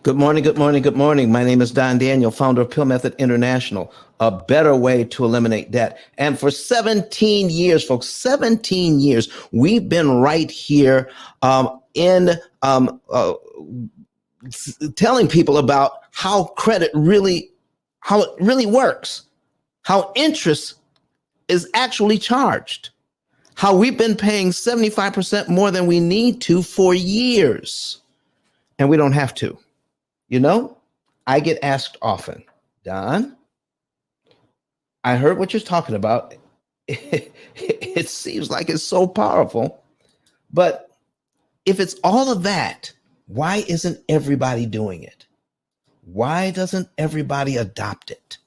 Good morning, good morning, good morning. My name is Don Daniel, founder of P.I.L.L Method International, a better way to eliminate debt. And for 17 years, folks, 17 years, we've been right here telling people about how credit really, how it really works, how interest is actually charged, how we've been paying 75% more than we need to for years, and we don't have to. You know, I get asked often, Don, I heard what you're talking about. It seems like it's so powerful, but if it's all of that, why isn't everybody doing it? Why doesn't everybody adopt it?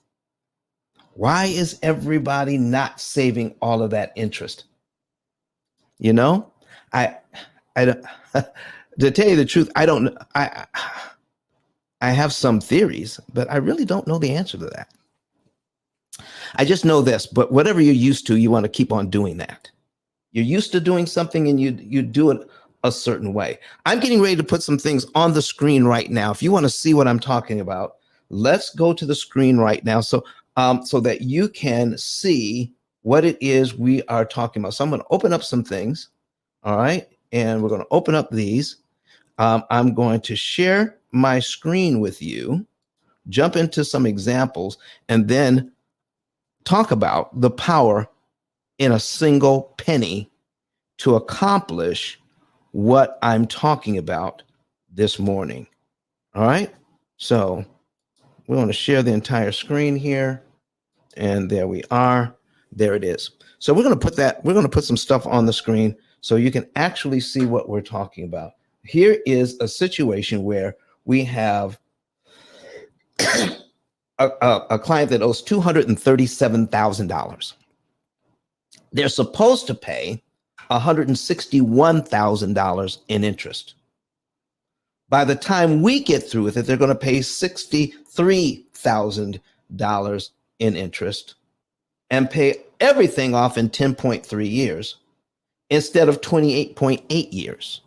Why is everybody not saving all of that interest? You know, I don't, to tell you the truth, I don't, I have some theories, but I really don't know the answer to that. I just know this, but whatever you're used to, you want to keep on doing that. You're used to doing something and you do it a certain way. I'm getting ready to put some things on the screen right now. If you want to see what I'm talking about, let's go to the screen right now so that you can see what it is we are talking about. So I'm going to open up some things, all right? And we're going to open up these. I'm going to share my screen with you, jump into some examples, and then talk about the power in a single penny to accomplish what I'm talking about this morning. All right. So we're going to share the entire screen here. And there we are. There it is. So we're going to put some stuff on the screen so you can actually see what we're talking about. Here is a situation where we have a client that owes $237,000. They're supposed to pay $161,000 in interest. By the time we get through with it, they're going to pay $63,000 in interest and pay everything off in 10.3 years instead of 28.8 years.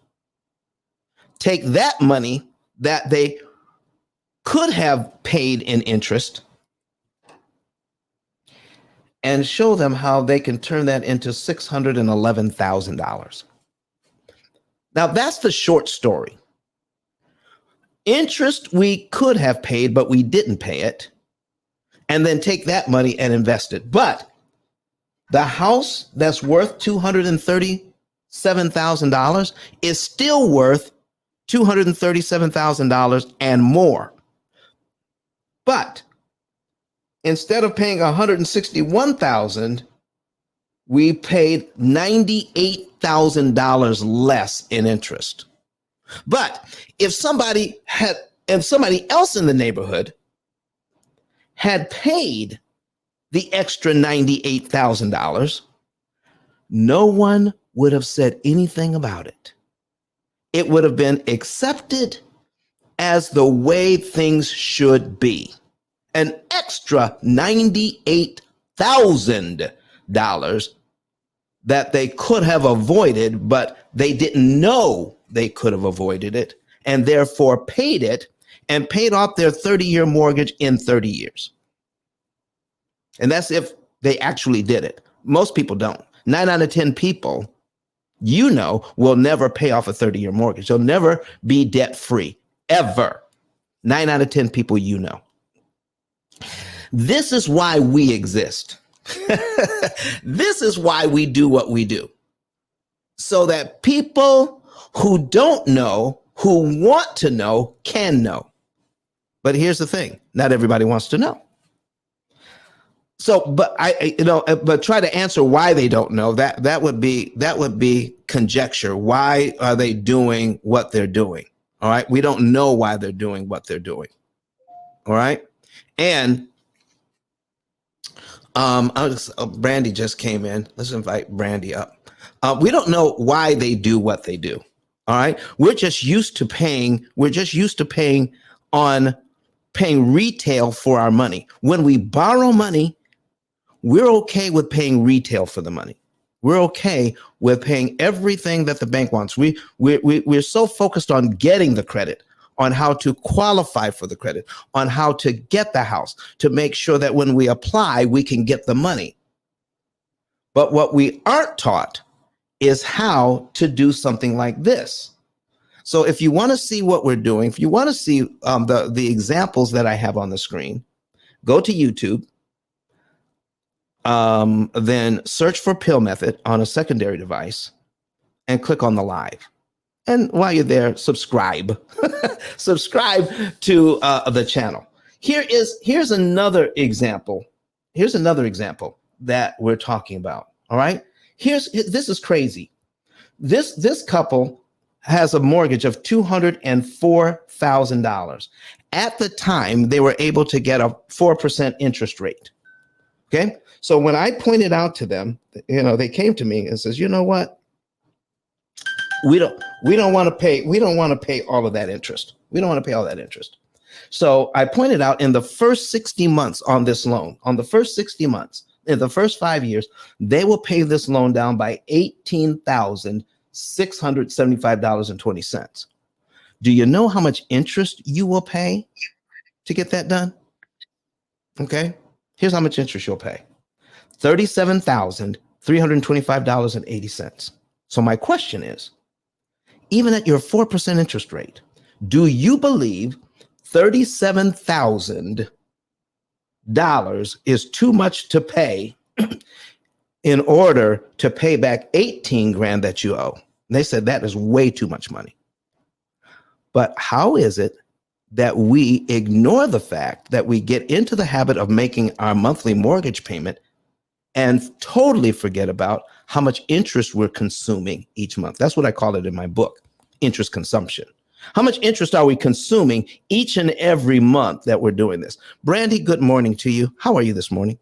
Take that money that they could have paid in interest and show them how they can turn that into $611,000. Now that's the short story. Interest we could have paid, but we didn't pay it, and then take that money and invest it. But the house that's worth $237,000 is still worth $237,000 and more. But instead of paying $161,000, we paid $98,000 less in interest. But if somebody else in the neighborhood had paid the extra $98,000, no one would have said anything about it. It would have been accepted as the way things should be. An extra $98,000 that they could have avoided, but they didn't know they could have avoided it, and therefore paid it and paid off their 30-year mortgage in 30 years. And that's if they actually did it. Most people don't. 9 out of 10 people, you know, will never pay off a 30-year mortgage. They'll never be debt-free, ever. 9 out of 10 people, you know. This is why we exist. This is why we do what we do. So that people who don't know, who want to know, can know. But here's the thing, not everybody wants to know. So, but but try to answer why they don't know. That would be conjecture. Why are they doing what they're doing? All right. We don't know why they're doing what they're doing. All right. And Brandy just came in. Let's invite Brandy up. We don't know why they do what they do. All right. We're just used to paying retail for our money. When we borrow money, we're okay with paying retail for the money. We're okay with paying everything that the bank wants. We're so focused on getting the credit. on how to qualify for the credit, on how to get the house, to make sure that when we apply, we can get the money. But what we aren't taught is how to do something like this. So if you want to see what we're doing, if you want to see the examples that I have on the screen, go to YouTube, then search for P.I.L.L method on a secondary device and click on the live. And while you're there, subscribe. Subscribe to the channel. Here's another example. Here's another example that we're talking about. All right. This is crazy. This couple has a mortgage of $204,000. At the time, they were able to get a 4% interest rate. Okay. So when I pointed out to them, they came to me and says, you know what? We don't want to pay all of that interest. We don't want to pay all that interest. So I pointed out in the first 60 months on this loan, in the first 5 years, they will pay this loan down by $18,675.20. Do you know how much interest you will pay to get that done? Okay. Here's how much interest you'll pay. $37,325.80. So my question is, even at your 4% interest rate, do you believe $37,000 is too much to pay in order to pay back 18 grand that you owe? And they said that is way too much money. But how is it that we ignore the fact that we get into the habit of making our monthly mortgage payment and totally forget about how much interest we're consuming each month? That's what I call it in my book, interest consumption. How much interest are we consuming each and every month that we're doing this? Brandy, good morning to you. How are you this morning?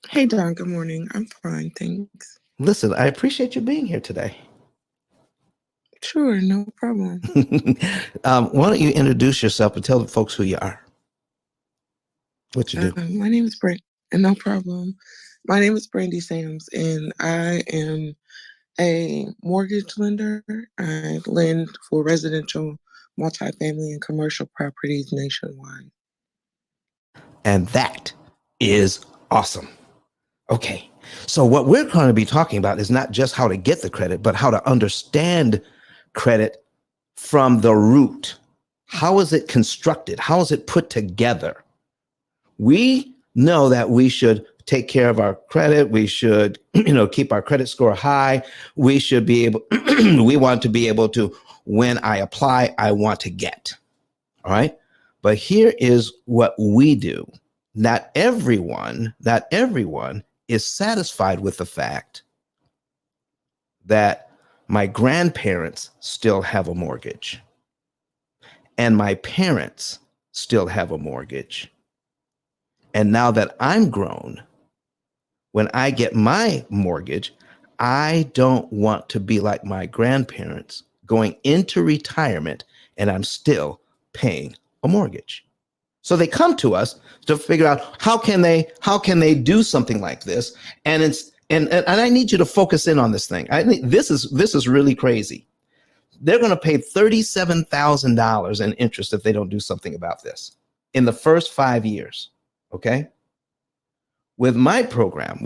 Hey, Don, good morning. I'm fine, thanks. Listen, I appreciate you being here today. Sure, no problem. Why don't you introduce yourself and tell the folks who you are? What you do? My name is Brand. No problem. My name is Brandy Sams, and I am a mortgage lender. I lend for residential, multifamily, and commercial properties nationwide. And that is awesome. Okay, so what we're going to be talking about is not just how to get the credit, but how to understand credit from the root. How is it constructed? How is it put together? We know that we should take care of our credit. We should, keep our credit score high. We should be able, we want to be able to, when I apply, I want to get. All right. But here is what we do. Not everyone is satisfied with the fact that my grandparents still have a mortgage and my parents still have a mortgage. And now that I'm grown, when I get my mortgage, I don't want to be like my grandparents going into retirement and I'm still paying a mortgage. So they come to us to figure out how can they do something like this. And I need you to focus in on this thing. I think this is really crazy. They're going to pay $37,000 in interest if they don't do something about this in the first 5 years. Okay. With my program,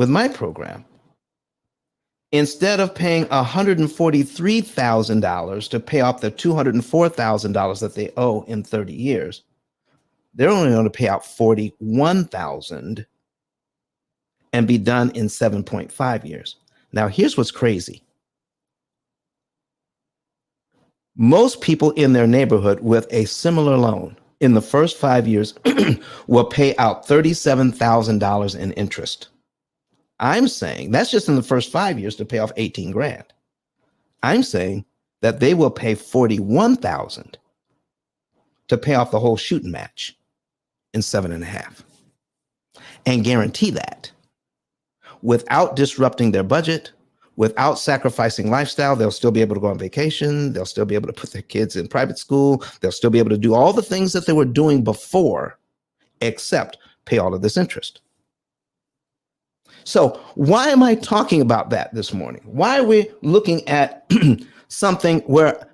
instead of paying $143,000 to pay off the $204,000 that they owe in 30 years, they're only going to pay out $41,000 and be done in 7.5 years. Now, here's what's crazy. Most people in their neighborhood with a similar loan in the first 5 years will pay out $37,000 in interest. I'm saying that's just in the first 5 years to pay off 18 grand. I'm saying that they will pay $41,000 to pay off the whole shooting match in 7.5 and guarantee that without disrupting their budget, without sacrificing lifestyle. They'll still be able to go on vacation. They'll still be able to put their kids in private school. They'll still be able to do all the things that they were doing before, except pay all of this interest. So why am I talking about that this morning? Why are we looking at something where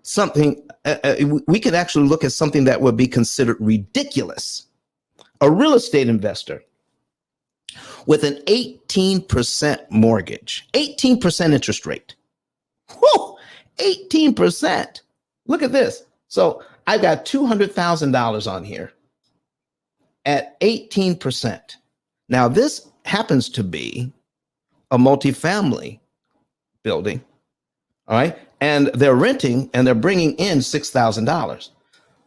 we could actually look at something that would be considered ridiculous. A real estate investor with an 18% mortgage, 18% interest rate. Whoa, 18%. Look at this. So I got $200,000 on here at 18%. Now, this happens to be a multifamily building, all right? And they're renting and they're bringing in $6,000.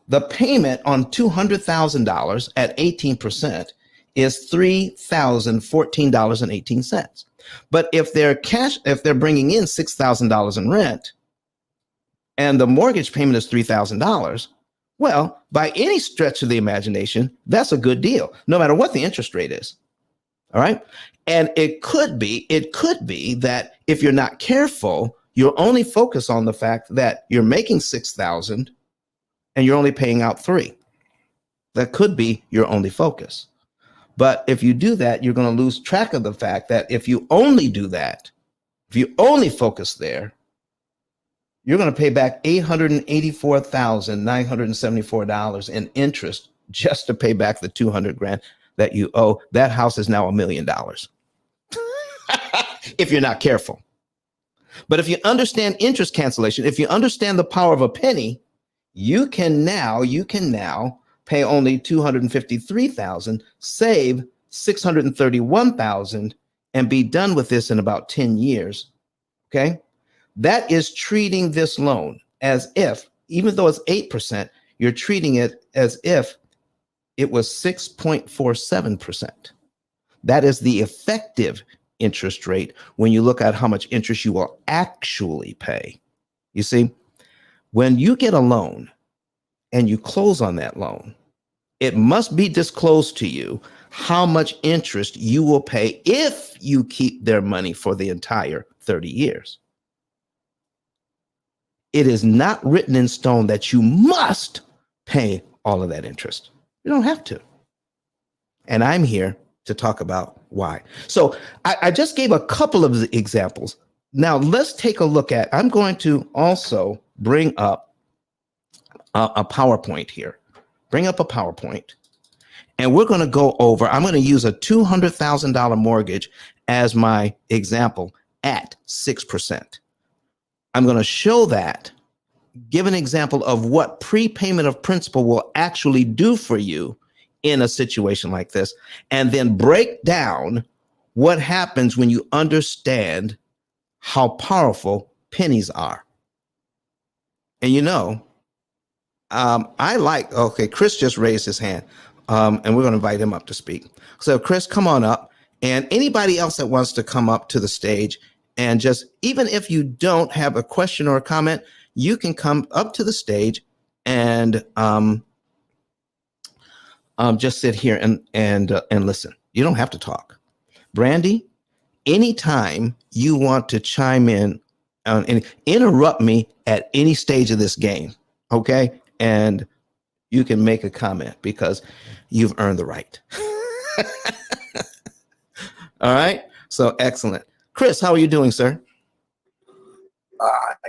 The payment on $200,000 at 18% is $3,014.18. But if they're bringing in $6,000 in rent and the mortgage payment is $3,000, well, by any stretch of the imagination, that's a good deal, no matter what the interest rate is. All right. And it could be that if you're not careful, you'll only focus on the fact that you're making $6,000 and you're only paying out $3,000. That could be your only focus. But if you do that, you're going to lose track of the fact that if you only do that, if you only focus there, you're going to pay back $884,974 in interest just to pay back the $200,000 that you owe. That house is now $1 million if you're not careful. But if you understand interest cancellation, if you understand the power of a penny, you can now pay only $253,000, save $631,000, and be done with this in about 10 years. Okay, that is treating this loan as if, even though it's 8%, you're treating it as if it was 6.47%. That is the effective interest rate when you look at how much interest you will actually pay. You see, when you get a loan and you close on that loan, it must be disclosed to you how much interest you will pay if you keep their money for the entire 30 years. It is not written in stone that you must pay all of that interest. You don't have to. And I'm here to talk about why. So I just gave a couple of examples. Now let's take a look at, I'm going to also bring up a PowerPoint here. Bring up a PowerPoint. And we're going to go over, I'm going to use a $200,000 mortgage as my example at 6%. I'm going to show that, give an example of what prepayment of principal will actually do for you in a situation like this, and then break down what happens when you understand how powerful pennies are. And you know, okay, Chris just raised his hand, and we're going to invite him up to speak. So Chris, come on up, and anybody else that wants to come up to the stage, and just, even if you don't have a question or a comment, you can come up to the stage and just sit here and listen. You don't have to talk. Brandy, anytime you want to chime in and interrupt me at any stage of this game, okay? And you can make a comment because you've earned the right. All right. So excellent. Chris, how are you doing, sir?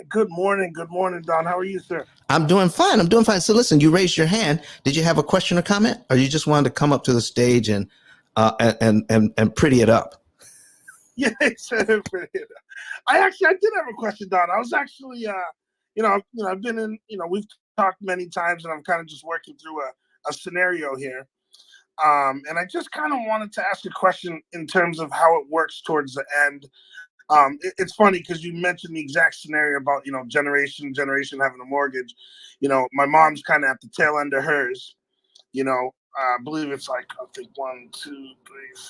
Good morning, Don. How are you, sir? I'm doing fine. So listen, you raised your hand. Did you have a question or comment, or you just wanted to come up to the stage and pretty it up? Yeah, I did have a question, Don. I was actually, I've been in, we've talked many times, and I'm kind of just working through a scenario here. And I just kind of wanted to ask a question in terms of how it works towards the end. It's funny because you mentioned the exact scenario about, generation having a mortgage. My mom's kind of at the tail end of hers. I believe it's like, I think 1, 2, 3,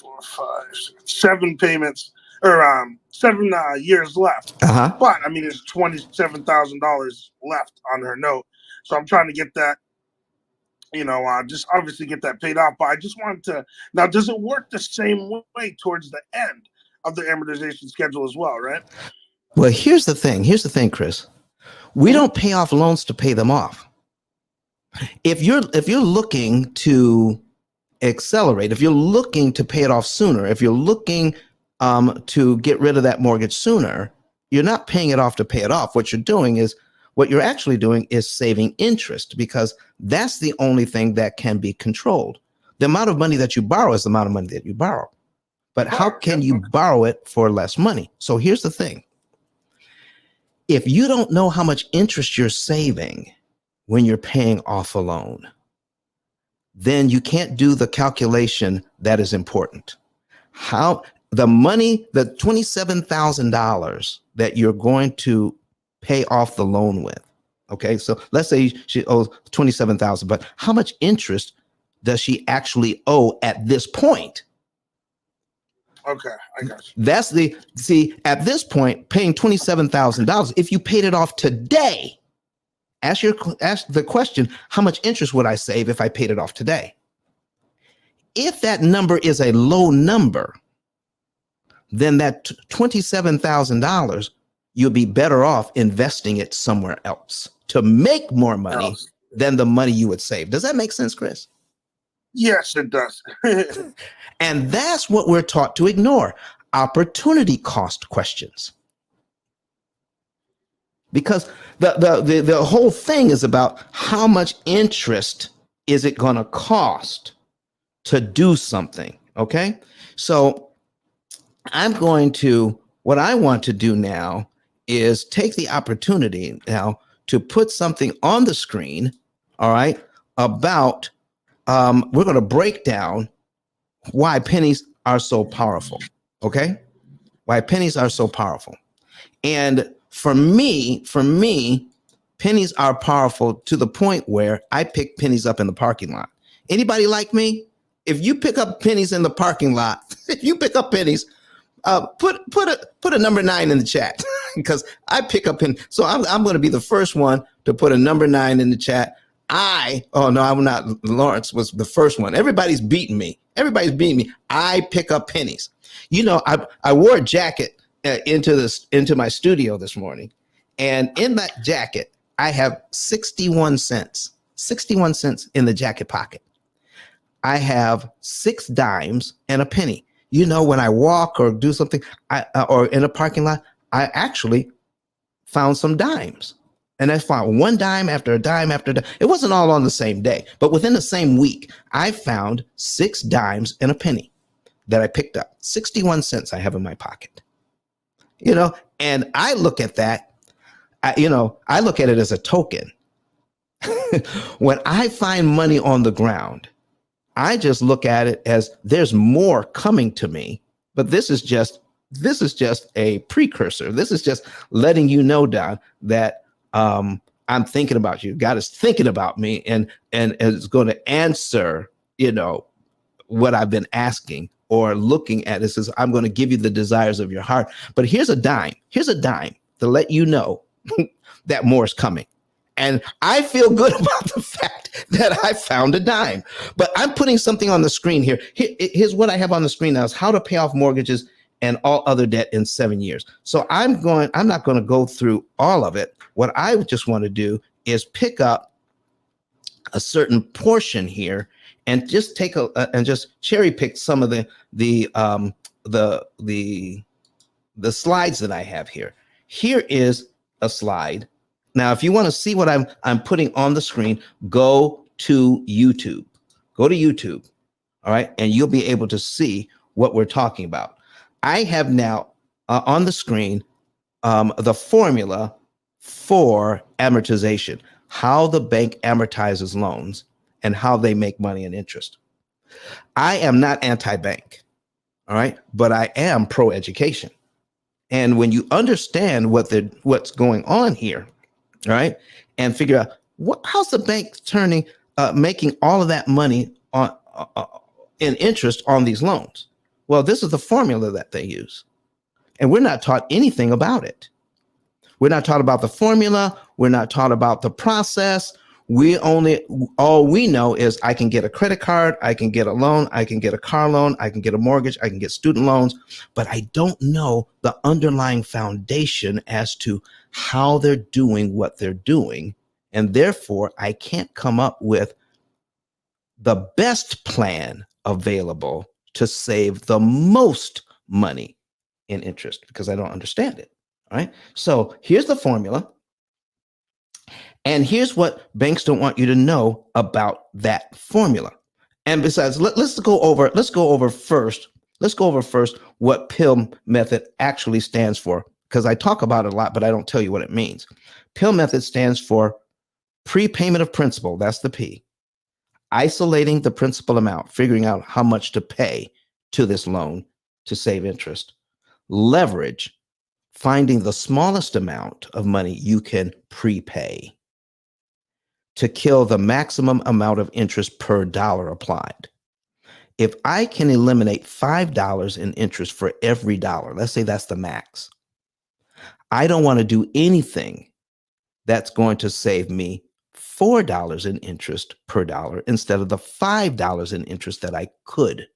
4, 5, 6, 7 payments or 7 years left. Uh-huh. But I mean, there's $27,000 left on her note. So I'm trying to get that, just obviously get that paid off. But I just wanted to, now, does it work the same way towards the end of the amortization schedule as well, right? Well, here's the thing, Chris. We don't pay off loans to pay them off. If you're looking to accelerate, if you're looking to pay it off sooner, if you're looking to get rid of that mortgage sooner, you're not paying it off to pay it off. What you're actually doing is saving interest, because that's the only thing that can be controlled. The amount of money that you borrow is the amount of money that you borrow. But how can you borrow it for less money? So here's the thing. If you don't know how much interest you're saving when you're paying off a loan, then you can't do the calculation that is important. How the money, the $27,000 that you're going to pay off the loan with. Okay, so let's say she owes $27,000, but how much interest does she actually owe at this point? Okay, I got you. That's at this point, paying $27,000, if you paid it off today, ask the question, how much interest would I save if I paid it off today? If that number is a low number, then that $27,000, you'll be better off investing it somewhere else to make more money than the money you would save. Does that make sense, Chris? Yes, it does. And that's what we're taught to ignore: opportunity cost questions. Because the whole thing is about how much interest is it going to cost to do something. Okay, so what I want to do now is take the opportunity now to put something on the screen, all right, about, we're going to break down why pennies are so powerful, okay? Why pennies are so powerful. And for me, pennies are powerful to the point where I pick pennies up in the parking lot. Anybody like me? If you pick up pennies in the parking lot, if you pick up pennies, put a number 9 in the chat, because I pick up pennies. So I'm going to be the first one to put a number 9 in the chat. I'm not. Lawrence was the first one. Everybody's beating me. I pick up pennies. You know, I wore a jacket into my studio this morning, and in that jacket, I have 61 cents in the jacket pocket. I have 6 dimes and a penny. You know, when I walk or do something, or in a parking lot, I actually found some dimes. And I found one dime after a dime after a dime. It wasn't all on the same day, but within the same week, I found 6 dimes and a penny that I picked up. 61 cents I have in my pocket. You know, and I look at that, I look at it as a token. When I find money on the ground, I just look at it as there's more coming to me, but this is just a precursor. This is just letting you know, Don, that I'm thinking about you. God is thinking about me, and is going to answer, what I've been asking or looking at. It says, I'm going to give you the desires of your heart. But here's a dime. Here's a dime to let you know that more is coming. And I feel good about the fact that I found a dime. But I'm putting something on the screen here. Here's what I have on the screen now: is how to pay off mortgages and all other debt in 7 years. So I'm not going to go through all of it. What I just want to do is pick up a certain portion here and just and just cherry pick some of the slides that I have here. Here is a slide. Now, if you want to see what I'm putting on the screen, go to YouTube. Go to YouTube, all right? And you'll be able to see what we're talking about. I have now on the screen the formula for amortization, how the bank amortizes loans and how they make money and interest. I am not anti-bank, all right? But I am pro-education. And when you understand what's going on here, all right, and figure out how's the bank making all of that money on in interest on these loans. Well, this is the formula that they use, and we're not taught anything about it. We're not taught about the formula. We're not taught about the process. All we know is I can get a credit card, I can get a loan, I can get a car loan, I can get a mortgage, I can get student loans, but I don't know the underlying foundation as to how they're doing what they're doing. And therefore, I can't come up with the best plan available to save the most money in interest because I don't understand it. All right. So here's the formula. And here's what banks don't want you to know about that formula. And besides, let's go over first what P.I.L.L method actually stands for, because I talk about it a lot, but I don't tell you what it means. P.I.L.L method stands for prepayment of principal. That's the P. Isolating the principal amount, figuring out how much to pay to this loan to save interest. Leverage, finding the smallest amount of money you can prepay to kill the maximum amount of interest per dollar applied. If I can eliminate $5 in interest for every dollar, let's say that's the max, I don't want to do anything that's going to save me $4 in interest per dollar instead of the $5 in interest that I could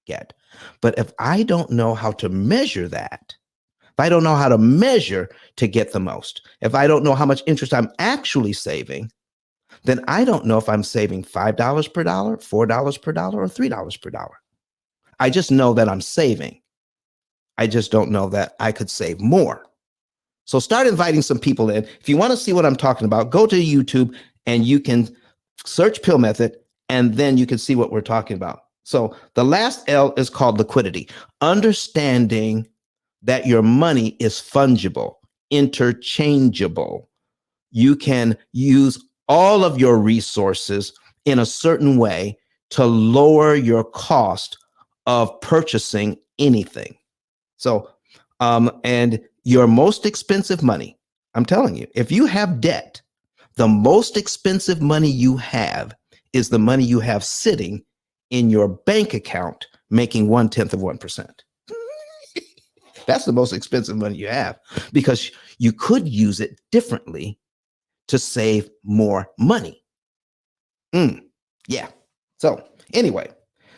get. But if I don't know how to measure that, if I don't know how to measure to get the most, if I don't know how much interest I'm actually saving, then I don't know if I'm saving $5 per dollar, $4 per dollar, or $3 per dollar. I just know that I'm saving. I just don't know that I could save more. So start inviting some people in. If you want to see what I'm talking about, go to YouTube and you can search P.I.L.L method, and then you can see what we're talking about. So the last L is called liquidity. Understanding that your money is fungible, interchangeable. You can use all of your resources in a certain way to lower your cost of purchasing anything. So, and your most expensive money, I'm telling you, if you have debt, the most expensive money you have is the money you have sitting in your bank account making 1/10 of 1%. That's the most expensive money you have, because you could use it differently to save more money. Yeah. So anyway,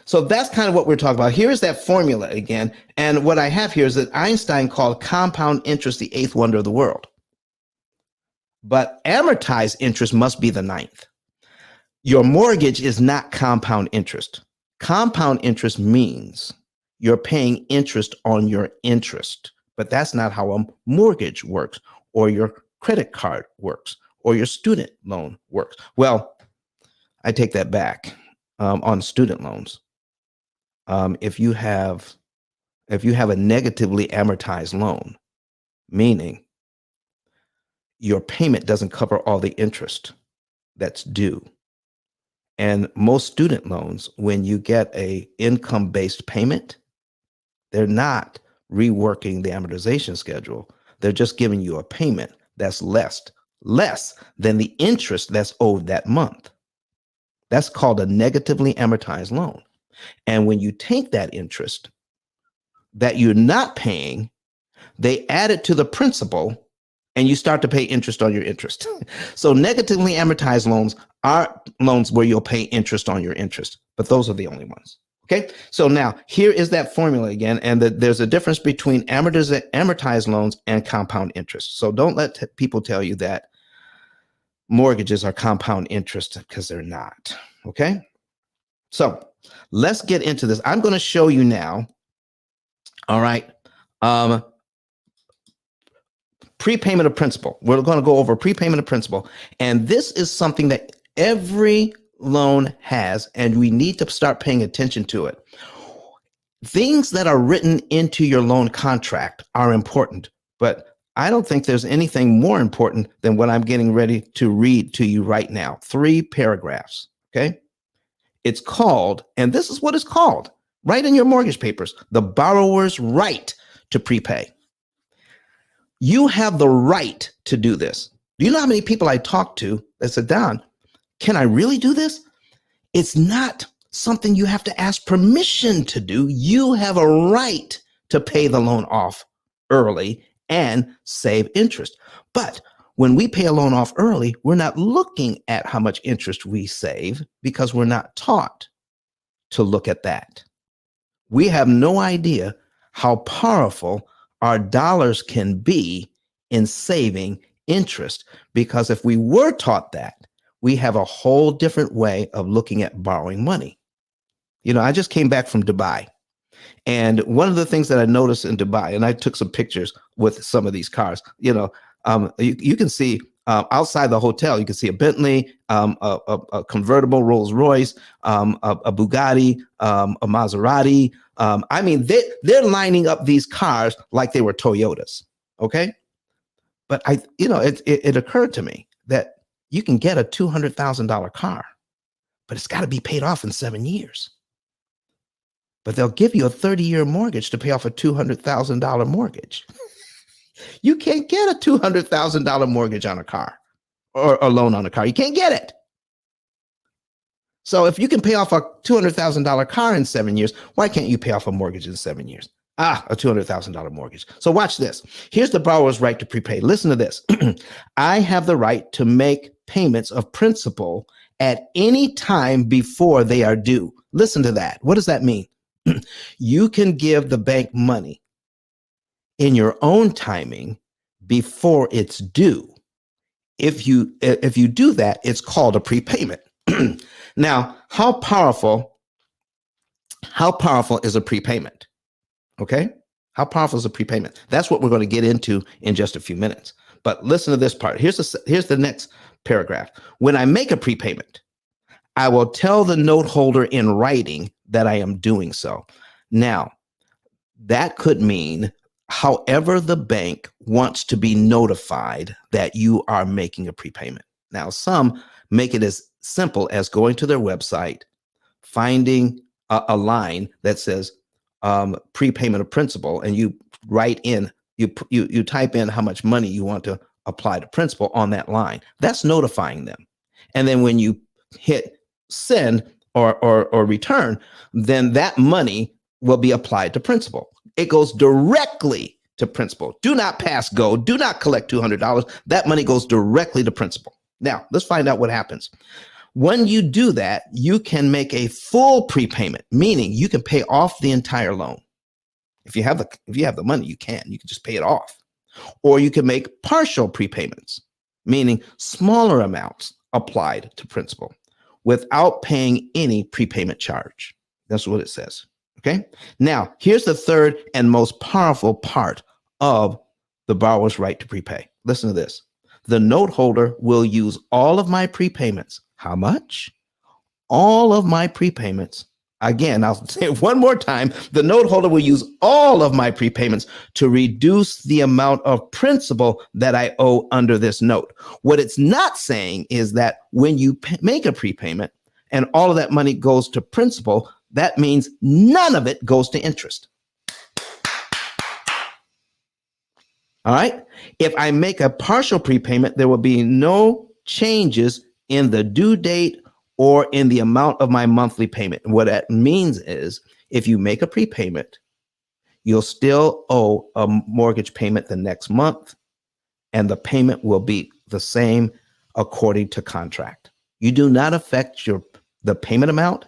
so that's kind of what we're talking about. Here's that formula again. And what I have here is that Einstein called compound interest the eighth wonder of the world. But amortized interest must be the ninth. Your mortgage is not compound interest. Compound interest means you're paying interest on your interest, but that's not how a mortgage works, or your credit card works, or your student loan works. Well, I take that back. On student loans, if you have a negatively amortized loan, meaning your payment doesn't cover all the interest that's due. And most student loans, when you get a income-based payment, they're not reworking the amortization schedule. They're just giving you a payment that's less than the interest that's owed that month. That's called a negatively amortized loan. And when you take that interest that you're not paying, they add it to the principal and you start to pay interest on your interest. So negatively amortized loans are loans where you'll pay interest on your interest, but those are the only ones. Okay, so now here is that formula again, and there's a difference between amortized loans and compound interest. So don't let people tell you that mortgages are compound interest, because they're not. Okay, so let's get into this. I'm going to show you now. All right. Prepayment of principal. We're going to go over prepayment of principal. And this is something that every loan has, and we need to start paying attention to it. Things that are written into your loan contract are important, but I don't think there's anything more important than what I'm getting ready to read to you right now. 3 paragraphs. Okay. It's called, and this is what it's called, right in your mortgage papers, the borrower's right to prepay. You have the right to do this. Do you know how many people I talked to that said, Don, can I really do this? It's not something you have to ask permission to do. You have a right to pay the loan off early and save interest. But when we pay a loan off early, we're not looking at how much interest we save, because we're not taught to look at that. We have no idea how powerful our dollars can be in saving interest, because if we were taught that, we have a whole different way of looking at borrowing money. You know, I just came back from Dubai, And one of the things that I noticed in Dubai, and I took some pictures with some of these cars, you can see outside the hotel, you can see a Bentley, a convertible Rolls Royce, a Bugatti, a Maserati. I mean, they're lining up these cars like they were Toyotas. Okay. But it occurred to me that you can get a $200,000 car, but it's got to be paid off in 7 years. But they'll give you a 30-year mortgage to pay off a $200,000 mortgage. You can't get a $200,000 mortgage on a car or a loan on a car. You can't get it. So if you can pay off a $200,000 car in 7 years, why can't you pay off a mortgage in 7 years? A $200,000 mortgage. So watch this. Here's the borrower's right to prepay. Listen to this. I have the right to make payments of principal at any time before they are due. Listen to that. What does that mean? You can give the bank money in your own timing before it's due. If you do that, it's called a prepayment. Now, how powerful is a prepayment? Okay? How powerful is a prepayment? That's what we're going to get into in just a few minutes. But listen to this part. Here's the next paragraph. When I make a prepayment, I will tell the note holder in writing that I am doing so. Now, that could mean however the bank wants to be notified that you are making a prepayment. Now, some make it as simple as going to their website, finding a line that says prepayment of principal, and you write in, you type in how much money you want to apply to principal on that line. That's notifying them. And then when you hit send or return, then that money will be applied to principal. It goes directly to principal. Do not pass go. Do not collect $200. That money goes directly to principal. Now, let's find out what happens. When you do that, you can make a full prepayment, meaning you can pay off the entire loan. If you have the money, you can just pay it off. Or you can make partial prepayments, meaning smaller amounts applied to principal without paying any prepayment charge. That's what it says. Okay. Now, here's the third and most powerful part of the borrower's right to prepay. Listen to this. The note holder will use all of my prepayments. How much? All of my prepayments. Again, I'll say it one more time. The note holder will use all of my prepayments to reduce the amount of principal that I owe under this note. What it's not saying is that when you make a prepayment and all of that money goes to principal, that means none of it goes to interest. All right. If I make a partial prepayment, there will be no changes in the due date or in the amount of my monthly payment. And what that means is if you make a prepayment, you'll still owe a mortgage payment the next month, and the payment will be the same according to contract. You do not affect the payment amount.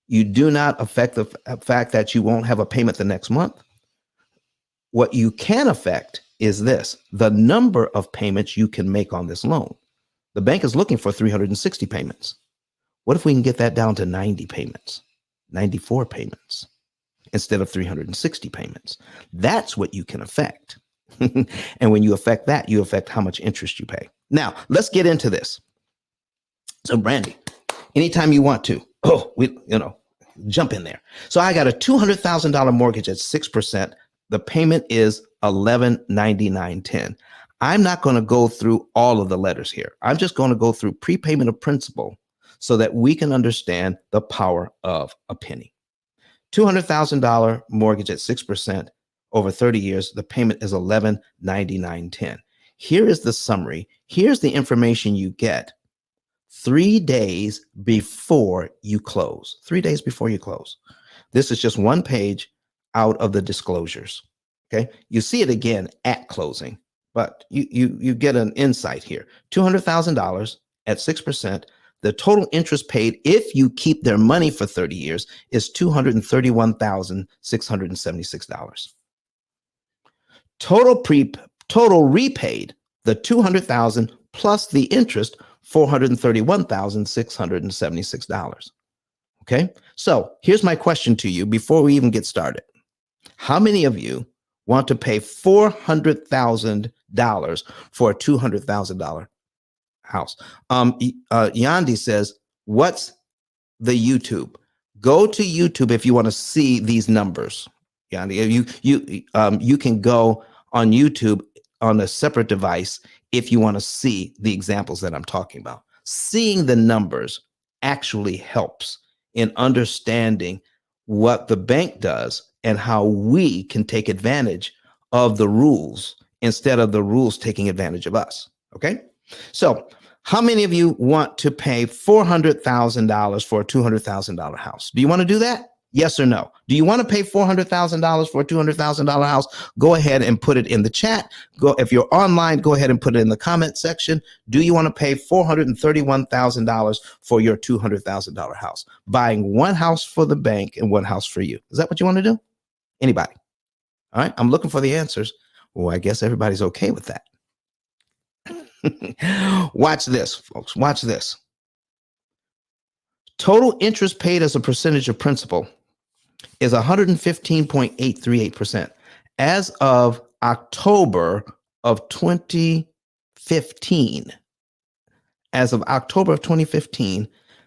You do not affect the fact that you won't have a payment the next month. What you can affect is this: the number of payments you can make on this loan. The bank is looking for 360 payments. What if we can get that down to 90 payments, 94 payments, instead of 360 payments? That's what you can affect. And when you affect that, you affect how much interest you pay. Now, let's get into this. So, Brandy, anytime you want to, jump in there. So I got a $200,000 mortgage at 6%. The payment is $1199.10. I'm not going to go through all of the letters here. I'm just going to go through prepayment of principal so that we can understand the power of a penny. $200,000 mortgage at 6% over 30 years. The payment is $1199.10. Here is the summary. Here's the information you get 3 days before you close. 3 days before you close. This is just one page out of the disclosures. Okay. You see it again at closing, but you get an insight here. $200,000 at 6%. The total interest paid if you keep their money for 30 years is $231,676. Total repaid, the $200,000 plus the interest, $431,676. Okay. So here's my question to you before we even get started. How many of you want to pay $400,000 for a $200,000 house? Yandi says, what's the YouTube? Go to YouTube if you want to see these numbers. Yandi, you can go on YouTube on a separate device if you want to see the examples that I'm talking about. Seeing the numbers actually helps in understanding what the bank does and how we can take advantage of the rules instead of the rules taking advantage of us. Okay. So how many of you want to pay $400,000 for a $200,000 house? Do you want to do that? Yes or no? Do you want to pay $400,000 for a $200,000 house? Go ahead and put it in the chat. If you're online, go ahead and put it in the comment section. Do you want to pay $431,000 for your $200,000 house? Buying one house for the bank and one house for you. Is that what you want to do? Anybody? All right. I'm looking for the answers. Well, I guess everybody's okay with that. Watch this, folks. Watch this. Total interest paid as a percentage of principal is 115.838%. As of October of 2015,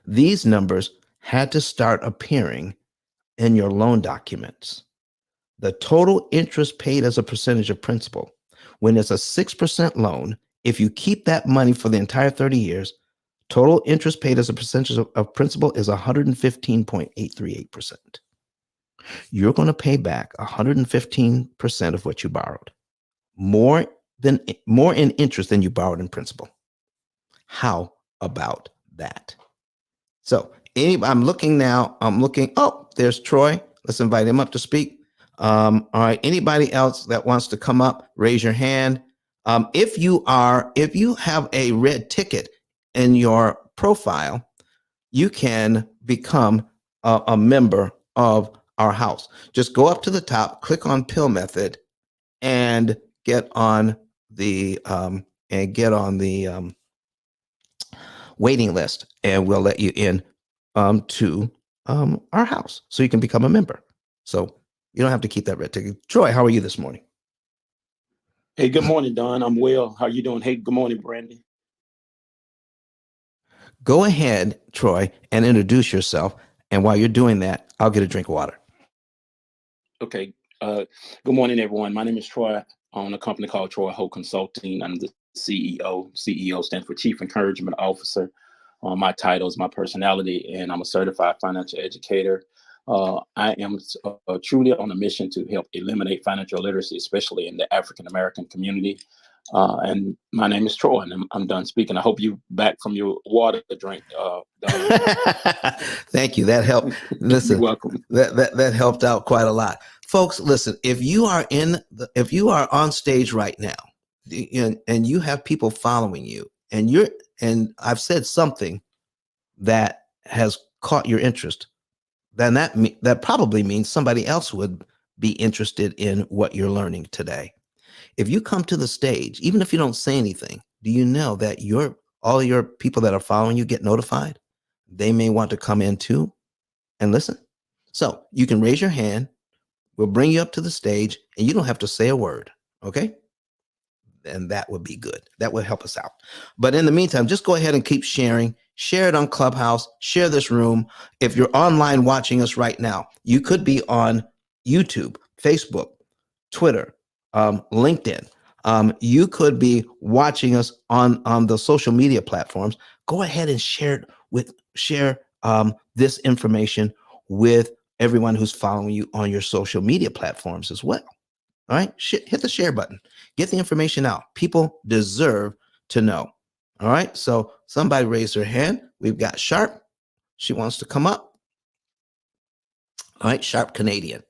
these numbers had to start appearing in your loan documents. The total interest paid as a percentage of principal, when it's a 6% loan, if you keep that money for the entire 30 years, total interest paid as a percentage of principal is 115.838%. You're going to pay back 115% of what you borrowed, more in interest than you borrowed in principal. How about that? So I'm looking now. Oh, there's Troy. Let's invite him up to speak. All right. Anybody else that wants to come up, raise your hand. If you have a red ticket in your profile, you can become a member of our house. Just go up to the top, click on P.I.L.L method, and get on the waiting list, and we'll let you in to our house so you can become a member. So you don't have to keep that red ticket. Troy, how are you this morning? Hey, good morning, Don. I'm well. How are you doing? Hey, good morning, Brandy. Go ahead, Troy, and introduce yourself. And while you're doing that, I'll get a drink of water. Okay. Good morning, everyone. My name is Troy. I own a company called Troy Ho Consulting. I'm the CEO. CEO stands for Chief Encouragement Officer. My title is my personality, and I'm a certified financial educator. I am truly on a mission to help eliminate financial literacy, especially in the African-American community. And my name is Troy, and I'm done speaking. I hope you back from your water to drink. Thank you. That helped. Listen, you're welcome. That helped out quite a lot. Folks, listen, if you are on stage right now and you have people following you, and I've said something that has caught your interest, then that probably means somebody else would be interested in what you're learning today. If you come to the stage, even if you don't say anything, do you know that all your people that are following you get notified? They may want to come in too and listen. So you can raise your hand. We'll bring you up to the stage, and you don't have to say a word. Okay. And that would be good. That would help us out. But in the meantime, just go ahead and keep sharing. Share it on Clubhouse. Share this room. If you're online watching us right now, you could be on YouTube, Facebook, Twitter, LinkedIn. You could be watching us on the social media platforms. Go ahead and share this information with everyone who's following you on your social media platforms as well. All right, hit the share button. Get the information out. People deserve to know. All right, so somebody raised their hand. We've got Sharp. She wants to come up. All right, Sharp Canadian.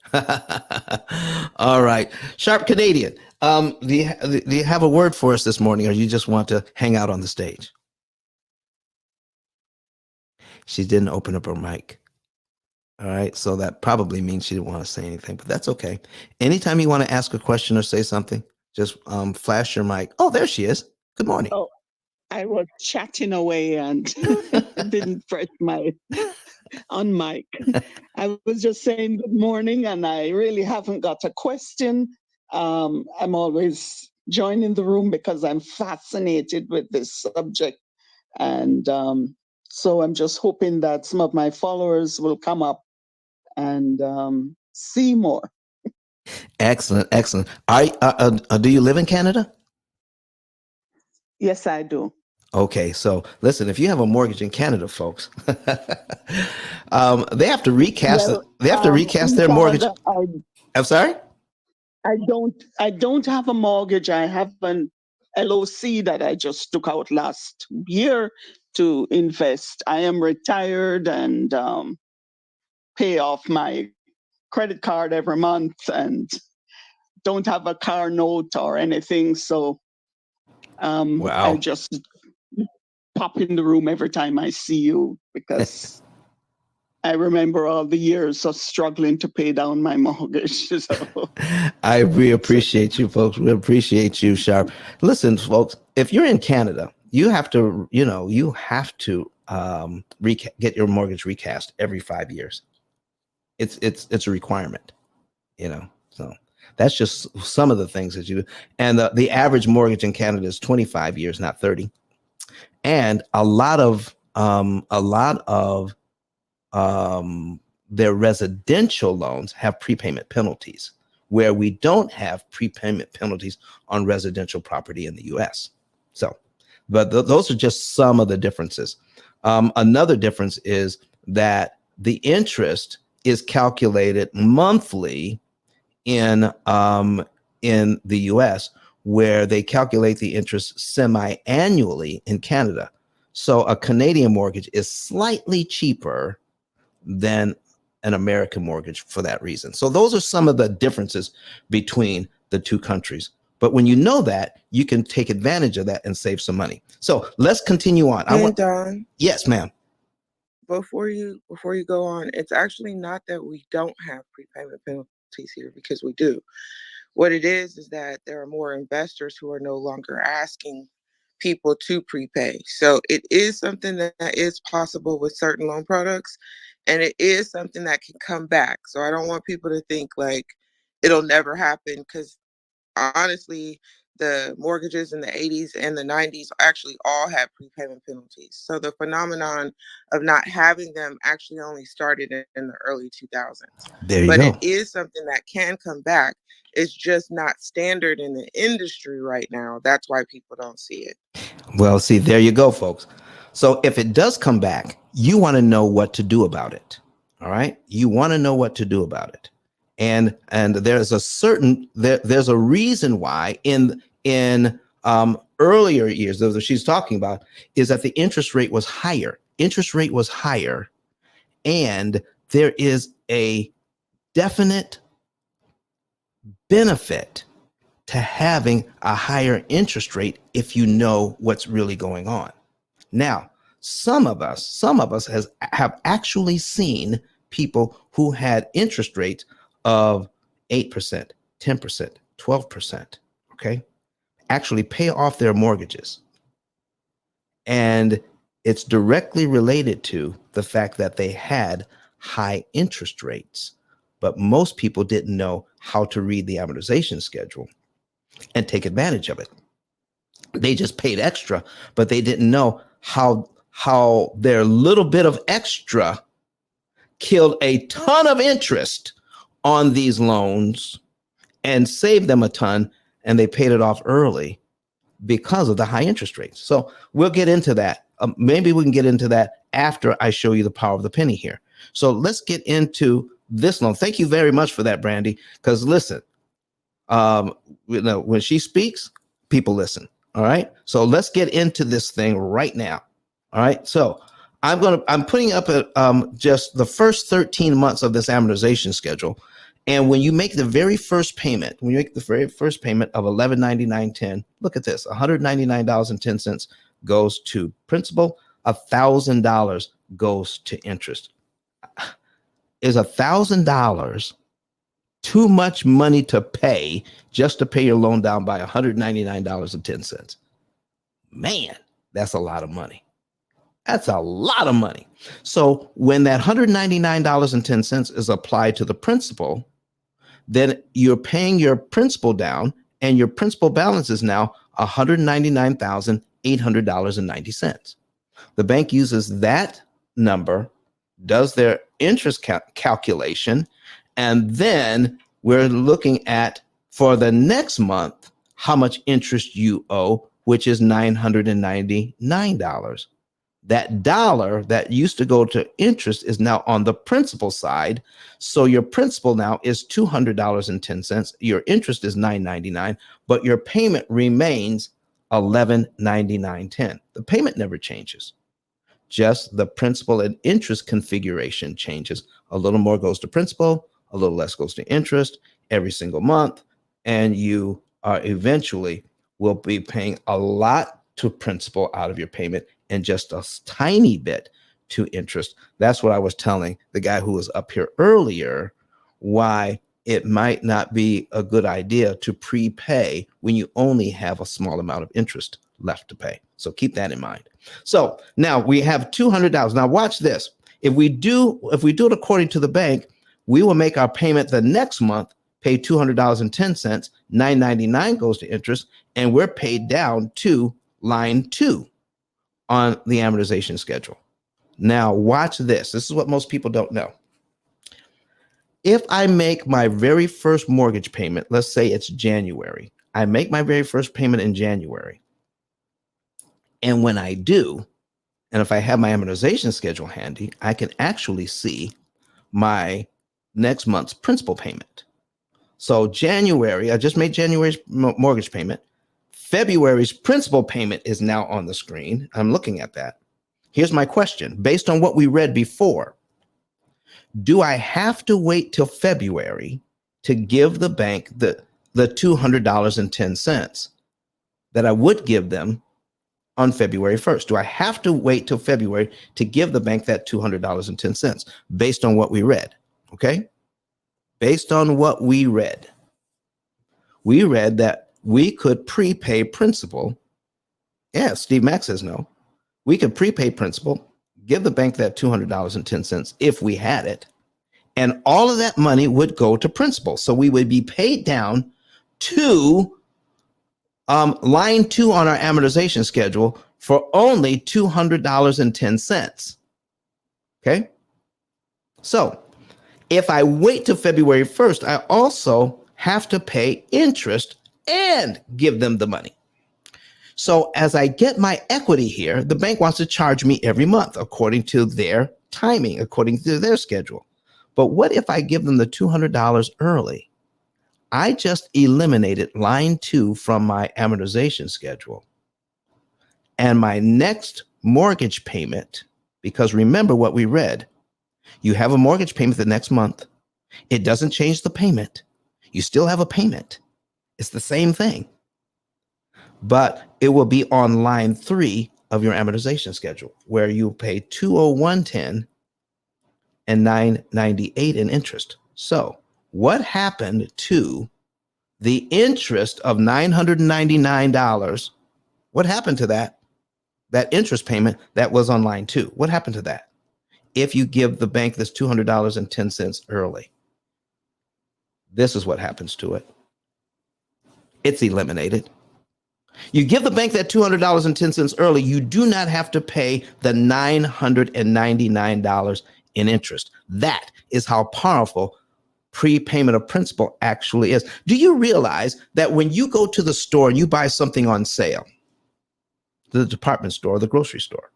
All right, Sharp Canadian. Do you have a word for us this morning, or you just want to hang out on the stage? She didn't open up her mic. All right, so that probably means she didn't want to say anything, but that's okay. Anytime you want to ask a question or say something, just flash your mic. Oh, there she is. Good morning. Oh, I was chatting away and didn't press my on mic. I was just saying good morning, and I really haven't got a question. I'm always joining the room because I'm fascinated with this subject. And so I'm just hoping that some of my followers will come up and see more. Excellent, excellent. Do you live in Canada? Yes, I do. Okay, so listen, if you have a mortgage in Canada, folks, they have to recast. Well, They have to recast in their mortgage. Canada, I'm sorry. I don't have a mortgage. I have an LOC that I just took out last year to invest. I am retired and pay off my credit card every month and don't have a car note or anything. So I Wow. just pop in the room every time I see you because I remember all the years of struggling to pay down my mortgage. So. We appreciate you, folks. We appreciate you, Sharp. Listen, folks, if you're in Canada, you have to, get your mortgage recast every 5 years. It's a requirement, So that's just some of the things that you do. And the average mortgage in Canada is 25 years, not 30. And a lot of their residential loans have prepayment penalties, where we don't have prepayment penalties on residential property in the US. So, but those are just some of the differences. Another difference is that the interest is calculated monthly in the US, where they calculate the interest semi-annually in Canada. So a Canadian mortgage is slightly cheaper than an American mortgage for that reason. So those are some of the differences between the two countries. But when you know that, you can take advantage of that and save some money. So let's continue on. Don, Yes, ma'am. before you go on, it's actually not that we don't have prepayment penalties here, because we do. What it is that there are more investors who are no longer asking people to prepay. So it is something that is possible with certain loan products, and it is something that can come back. So I don't want people to think like it'll never happen, because honestly, the mortgages in the 80s and the 90s actually all had prepayment penalties. So the phenomenon of not having them actually only started in the early 2000s. There you But go. it is something that can come back. It's just not standard in the industry right now. That's why people don't see it. Well, see, there you go, folks. So if it does come back, you want to know what to do about it. All right. You want to know what to do about it. And there's there's a reason why in earlier years, those that she's talking about, is that the interest rate was higher. Interest rate was higher. And there is a definite benefit to having a higher interest rate if you know what's really going on. Now, some of us have actually seen people who had interest rates of 8%, 10%, 12%, okay, actually pay off their mortgages. And it's directly related to the fact that they had high interest rates, but most people didn't know how to read the amortization schedule and take advantage of it. They just paid extra, but they didn't know how their little bit of extra killed a ton of interest on these loans and saved them a ton, and they paid it off early because of the high interest rates. So we'll get into that. Maybe we can get into that after I show you the power of the penny here. So let's get into this loan. Thank you very much for that, Brandy, because listen, when she speaks, people listen. All right. So let's get into this thing right now. All right. So I'm putting up just the first 13 months of this amortization schedule. And when you make the very first payment, of $1199.10, look at this, $199.10 goes to principal, $1,000 goes to interest. Is $1,000 too much money to pay just to pay your loan down by $199.10? Man, that's a lot of money. That's a lot of money. So when that $199.10 is applied to the principal, then you're paying your principal down, and your principal balance is now $199,800.90. The bank uses that number, does their interest calculation, and then we're looking at, for the next month, how much interest you owe, which is $999. That dollar that used to go to interest is now on the principal side. So your principal now is $200.10. Your interest is $999, but your payment remains $1199.10. The payment never changes. Just the principal and interest configuration changes. A little more goes to principal, a little less goes to interest every single month, and you are eventually will be paying a lot to principal out of your payment and just a tiny bit to interest. That's what I was telling the guy who was up here earlier, why it might not be a good idea to prepay when you only have a small amount of interest left to pay. So keep that in mind. So now we have $200. Now watch this. If we do it according to the bank, we will make our payment the next month, pay $200.10, $999 goes to interest, and we're paid down to line 2 on the amortization schedule. Now watch this. This is what most people don't know. If I make my very first mortgage payment, let's say it's January, I make my very first payment in January. And when I do, and if I have my amortization schedule handy, I can actually see my next month's principal payment. So January, I just made January's mortgage payment. February's principal payment is now on the screen. I'm looking at that. Here's my question. Based on what we read before, do I have to wait till February to give the bank the $200.10 that I would give them on February 1st? Do I have to wait till February to give the bank that $200.10 based on what we read? Okay? Based on what we read that we could prepay principal. Yeah, Steve Mack says no. We could prepay principal, give the bank that $200.10 if we had it, and all of that money would go to principal. So we would be paid down to line 2 on our amortization schedule for only $200.10. Okay? So if I wait till February 1st, I also have to pay interest and give them the money. So as I get my equity here, the bank wants to charge me every month according to their timing, according to their schedule. But what if I give them the $200 early? I just eliminated line 2 from my amortization schedule. And my next mortgage payment, because remember what we read, you have a mortgage payment the next month. It doesn't change the payment. You still have a payment. It's the same thing. But it will be on line 3 of your amortization schedule, where you pay $201.10 and $998 in interest. So what happened to the interest of $999? What happened to that interest payment that was on line 2? What happened to that if you give the bank this $200.10 early? This is what happens to it. It's eliminated. You give the bank that $200.10 early, you do not have to pay the $999 in interest. That is how powerful prepayment of principal actually is. Do you realize that when you go to the store and you buy something on sale, the department store or the grocery store,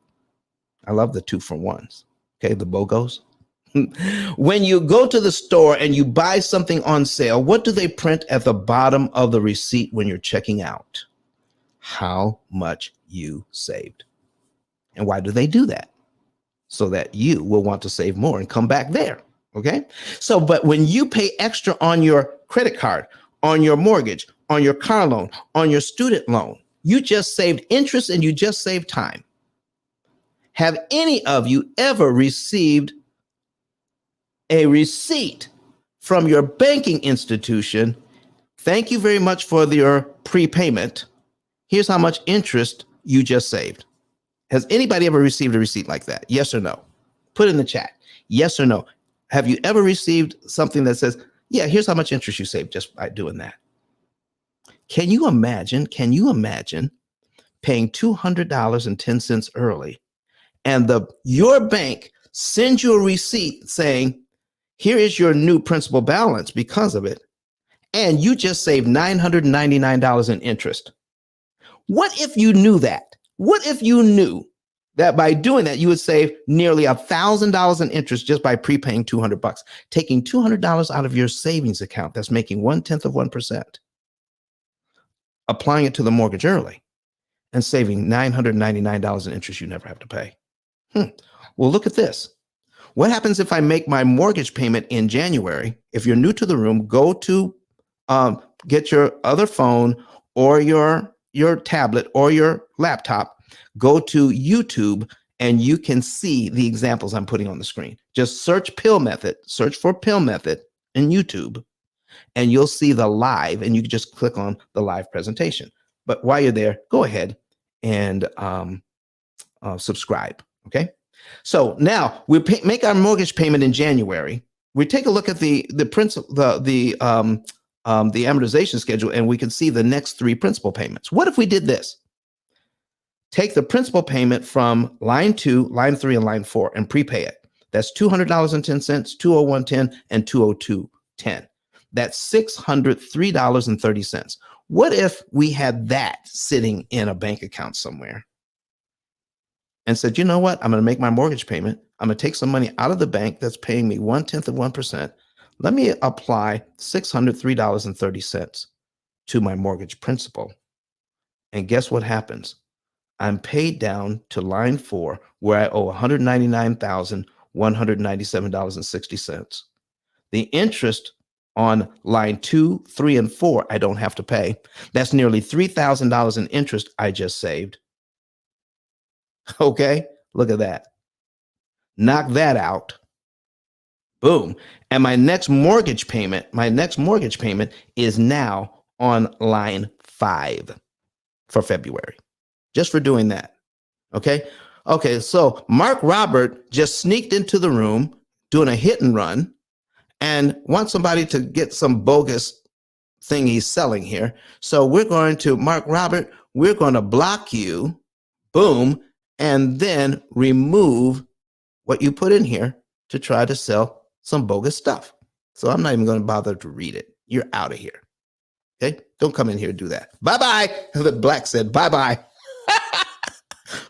I love the 2-for-1s, okay, the BOGOs. When you go to the store and you buy something on sale, what do they print at the bottom of the receipt when you're checking out? How much you saved. And why do they do that? So that you will want to save more and come back there. Okay. So, but when you pay extra on your credit card, on your mortgage, on your car loan, on your student loan, you just saved interest and you just saved time. Have any of you ever received a receipt from your banking institution? Thank you very much for your prepayment. Here's how much interest you just saved. Has anybody ever received a receipt like that? Yes or no? Put it in the chat. Yes or no? Have you ever received something that says, yeah, here's how much interest you saved just by doing that? Can you imagine paying $200.10 early and your bank sends you a receipt saying, here is your new principal balance because of it, and you just saved $999 in interest? What if you knew that? What if you knew that by doing that, you would save nearly $1,000 in interest just by prepaying $200, taking $200 out of your savings account that's making 0.1%, applying it to the mortgage early, and saving $999 in interest you never have to pay? Well, look at this. What happens if I make my mortgage payment in January? If you're new to the room, go to get your other phone or your tablet or your laptop, go to YouTube, and you can see the examples I'm putting on the screen. Just search P.I.L.L method, search for P.I.L.L method in YouTube, and you'll see the live, and you can just click on the live presentation. But while you're there, go ahead and subscribe, okay? So now we make our mortgage payment in January. We take a look at the amortization schedule, and we can see the next 3 principal payments. What if we did this? Take the principal payment from line 2, line 3, and line 4 and prepay it. That's $200.10, $201.10, and $202.10. That's $603.30. What if we had that sitting in a bank account somewhere and said, you know what? I'm going to make my mortgage payment. I'm going to take some money out of the bank that's paying me 0.1%. Let me apply $603.30 to my mortgage principal. And guess what happens? I'm paid down to line 4, where I owe $199,197.60. The interest on line 2, 3, and 4, I don't have to pay. That's nearly $3,000 in interest I just saved. Okay, look at that. Knock that out. Boom. And my next mortgage payment is now on line 5 for February, just for doing that. Okay. Okay. So Mark Robert just sneaked into the room doing a hit and run and wants somebody to get some bogus thing he's selling here. So we're going to, Mark Robert, we're going to block you. Boom. And then remove what you put in here to try to sell some bogus stuff. So I'm not even going to bother to read it. You're out of here. Okay? Don't come in here and do that. Bye-bye. The Black said bye-bye.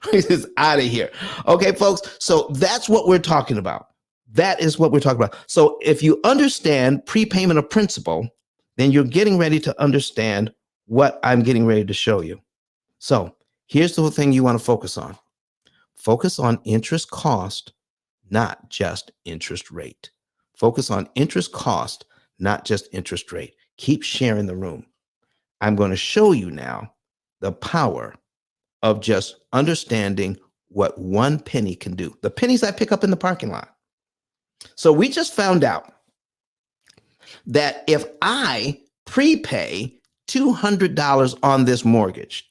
He's out of here. Okay, folks. So that's what we're talking about. That is what we're talking about. So if you understand prepayment of principal, then you're getting ready to understand what I'm getting ready to show you. So here's the thing you want to focus on. Focus on interest cost, not just interest rate. Focus on interest cost, not just interest rate. Keep sharing the room. I'm going to show you now the power of just understanding what 1 penny can do. The pennies I pick up in the parking lot. So we just found out that if I prepay $200 on this mortgage,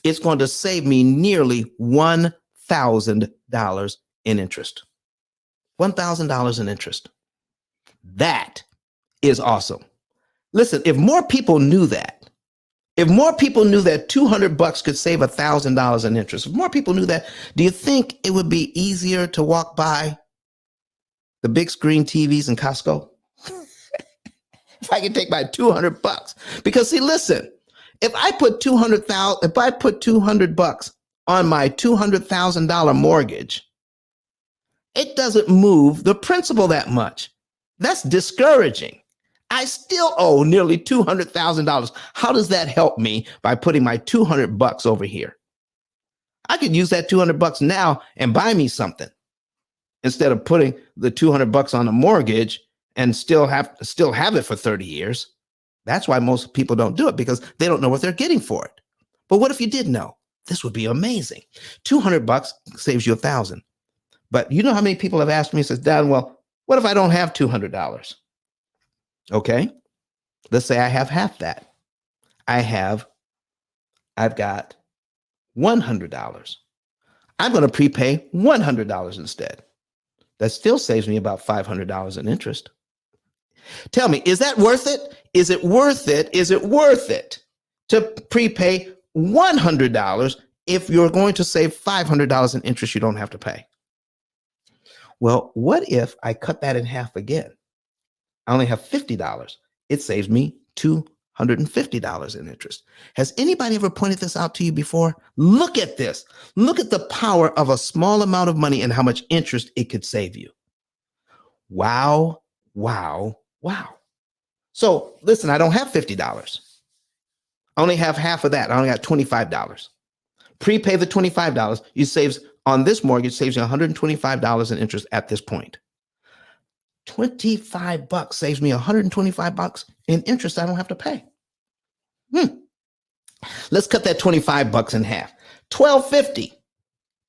it's going to save me nearly $1,000 in interest. $1,000 in interest. That is awesome. Listen, if more people knew that, $200 could save $1,000 in interest, if more people knew that, do you think it would be easier to walk by the big screen TVs in Costco? If I can take my $200, because see, listen, if I put $200 on my $200,000 mortgage, it doesn't move the principal that much. That's discouraging. I still owe nearly $200,000. How does that help me by putting my $200 over here? I could use that $200 now and buy me something instead of putting the $200 on a mortgage and still have it for 30 years. That's why most people don't do it, because they don't know what they're getting for it. But what if you did know? This would be amazing. $200 saves you $1,000. But you know how many people have asked me, says, Don, well, what if I don't have $200? Okay, let's say I have half that. I've got $100. I'm going to prepay $100 instead. That still saves me about $500 in interest. Tell me, is that worth it? Is it worth it? Is it worth it to prepay $100 if you're going to save $500 in interest you don't have to pay? Well, what if I cut that in half again? I only have $50. It saves me $250 in interest. Has anybody ever pointed this out to you before? Look at this. Look at the power of a small amount of money and how much interest it could save you. Wow, wow, wow. So listen, I don't have $50. I only have half of that. I only got $25. Prepay the $25. You saves on this mortgage, saves you $125 in interest at this point. $25 saves me $125 in interest I don't have to pay. Let's cut that $25 in half. $12.50.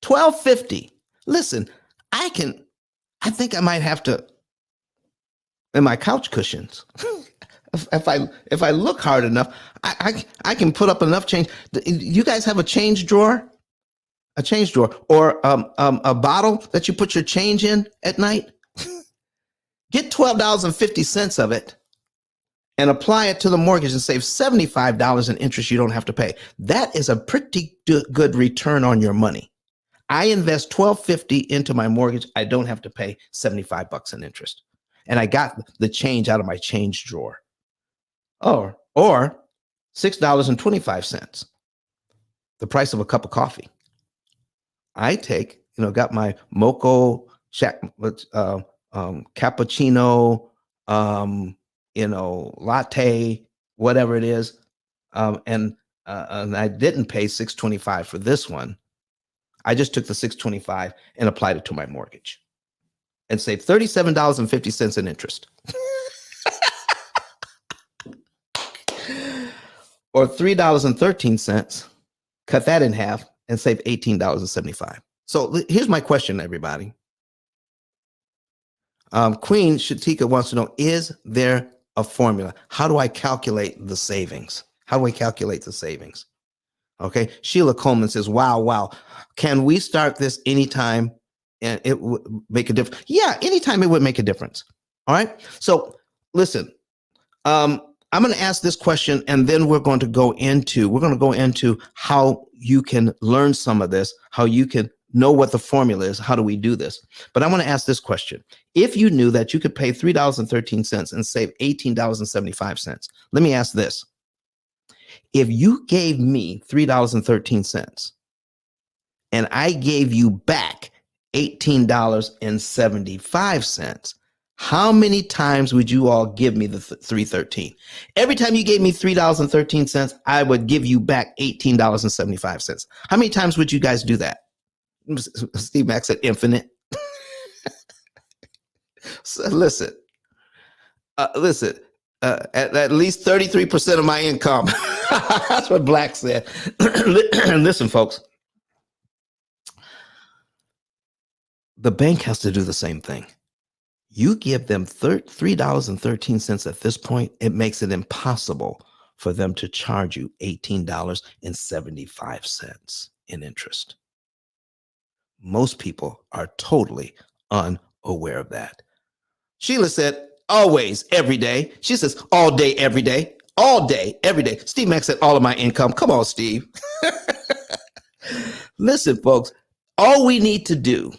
$12.50. Listen, I think I might have to, in my couch cushions, if I look hard enough, I can put up enough change. You guys have a change drawer? A change drawer or a bottle that you put your change in at night? Get $12.50 of it and apply it to the mortgage and save $75 in interest you don't have to pay. That is a pretty good return on your money. I invest $12.50 into my mortgage. I don't have to pay $75 in interest. And I got the change out of my change drawer. Or $6.25, the price of a cup of coffee. I take, got my mocha cappuccino, latte, whatever it is. And I didn't pay $6.25 for this one. I just took the $6.25 and applied it to my mortgage and saved $37.50 in interest. Or $3.13, cut that in half and save $18.75. So here's my question, everybody. Queen Shatika wants to know, is there a formula? How do I calculate the savings? How do I calculate the savings? Okay. Sheila Coleman says, wow. Can we start this anytime and it would make a difference? Yeah, anytime it would make a difference. All right. So listen, I'm going to ask this question and then we're going to go into how you can learn some of this, how you can know what the formula is. How do we do this? But I want to ask this question. If you knew that you could pay $3.13 and save $18.75, let me ask this. If you gave me $3.13 and I gave you back $18.75, how many times would you all give me the $3.13? Every time you gave me $3.13, I would give you back $18.75. How many times would you guys do that? Steve Mack said infinite. So listen, at least 33% of my income. That's what Black said. Listen, folks, the bank has to do the same thing. You give them $3.13 at this point, it makes it impossible for them to charge you $18.75 in interest. Most people are totally unaware of that. Sheila said, always, every day. She says, all day, every day. All day, every day. Steve Mack said, all of my income. Come on, Steve. Listen, folks, all we need to do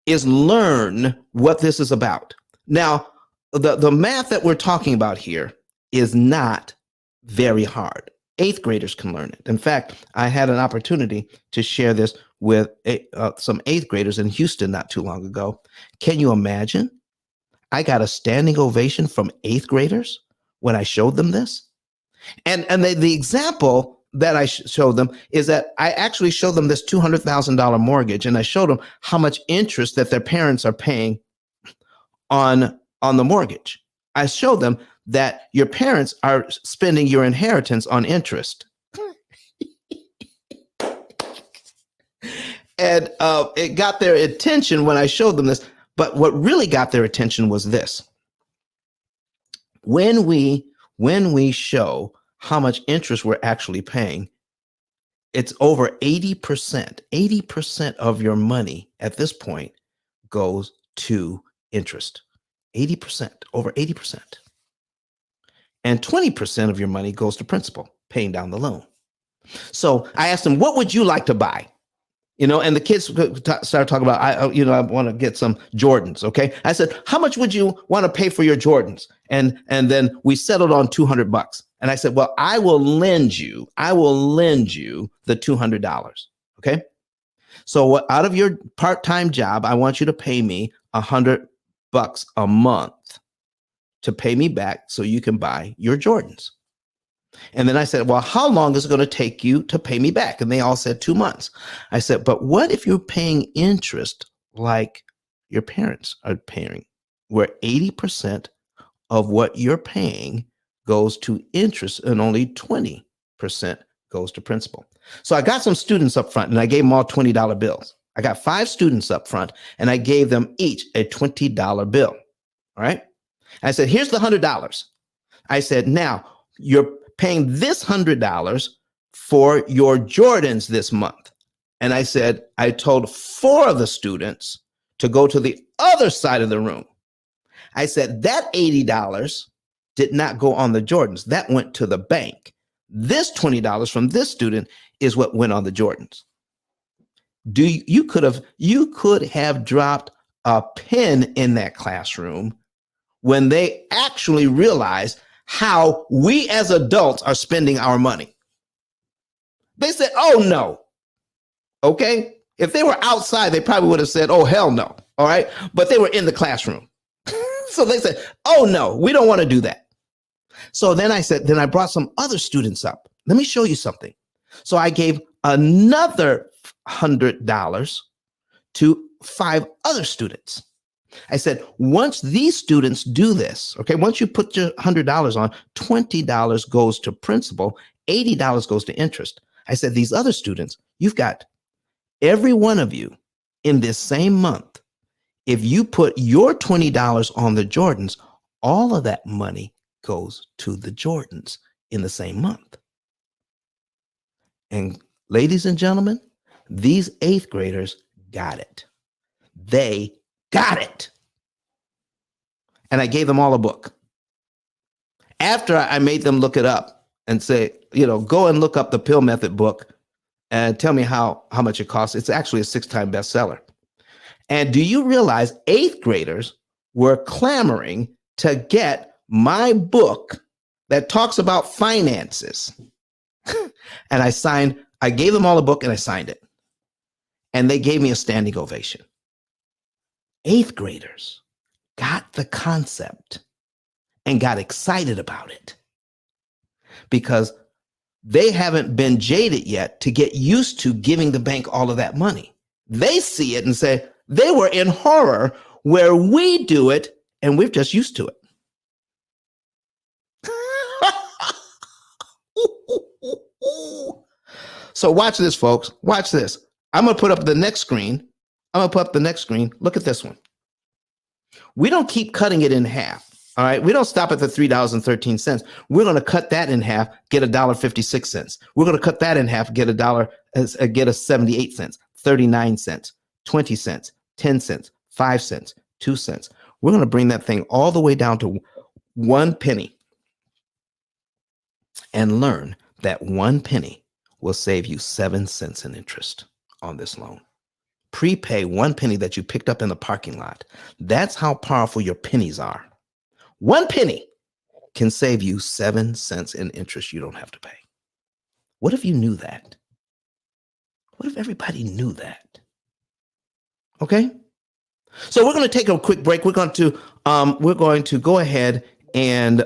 is learn what this is about. Now, the math that we're talking about here is not very hard. 8th graders can learn it. In fact, I had an opportunity to share this with some 8th graders in Houston not too long ago. Can you imagine? I got a standing ovation from 8th graders when I showed them this. And the example that I showed them is that I actually showed them this $200,000 mortgage, and I showed them how much interest that their parents are paying on the mortgage. I showed them that your parents are spending your inheritance on interest. And it got their attention when I showed them this. But what really got their attention was this. When we show how much interest we're actually paying, it's over 80%. 80% of your money at this point goes to interest. 80%, over 80%. And 20% of your money goes to principal, paying down the loan. So I asked them, what would you like to buy? And the kids started talking about, I want to get some Jordans. Okay. I said, how much would you want to pay for your Jordans? And then we settled on $200. And I said, well, I will lend you the $200. Okay. So out of your part-time job, I want you to pay me $100 a month to pay me back so you can buy your Jordans. And then I said, well, how long is it going to take you to pay me back? And they all said 2 months. I said, but what if you're paying interest like your parents are paying, where 80% of what you're paying goes to interest and only 20% goes to principal? So I got some students up front and I gave them all $20 bills. I got 5 students up front and I gave them each a $20 bill. All right. I said, here's the $100. I said, now you're paying this $100 for your Jordans this month. And I said, I told 4 of the students to go to the other side of the room. I said, that $80 did not go on the Jordans. That went to the bank. This $20 from this student is what went on the Jordans. You could have dropped a pin in that classroom when they actually realized how we as adults are spending our money. They said, oh no. Okay. If they were outside, they probably would have said, oh, hell no. All right. But they were in the classroom. So they said, oh no, we don't want to do that. So then I brought some other students up. Let me show you something. So I gave another $100 to 5 other students. I said, once these students do this, okay, once you put your $100 on, $20 goes to principal, $80 goes to interest. I said, these other students, you've got every one of you in this same month. If you put your $20 on the Jordans, all of that money goes to the Jordans in the same month. And ladies and gentlemen, these 8th graders got it. They got it. And I gave them all a book. After I made them look it up and say, go and look up the P.I.L.L method book and tell me how much it costs. It's actually a 6-time bestseller. And do you realize 8th graders were clamoring to get my book that talks about finances? And I gave them all a book and I signed it. And they gave me a standing ovation. 8th graders got the concept and got excited about it because they haven't been jaded yet to get used to giving the bank all of that money. They see it and say, they were in horror where we do it and we're just used to it. So watch this, folks. Watch this. I'm going to put up the next screen. Look at this one. We don't keep cutting it in half. All right. We don't stop at the $3.13. We're going to cut that in half, get $1.56. We're going to cut that in half, get get a 78 cents, 39 cents, 20 cents, 10 cents, 5 cents, 2 cents. We're going to bring that thing all the way down to 1 penny and learn that 1 penny will save you 7 cents in interest on this loan. Prepay 1 penny that you picked up in the parking lot. That's how powerful your pennies are. 1 penny can save you 7 cents in interest you don't have to pay. What if you knew that? What if everybody knew that? Okay. So we're going to take a quick break. We're going to go ahead and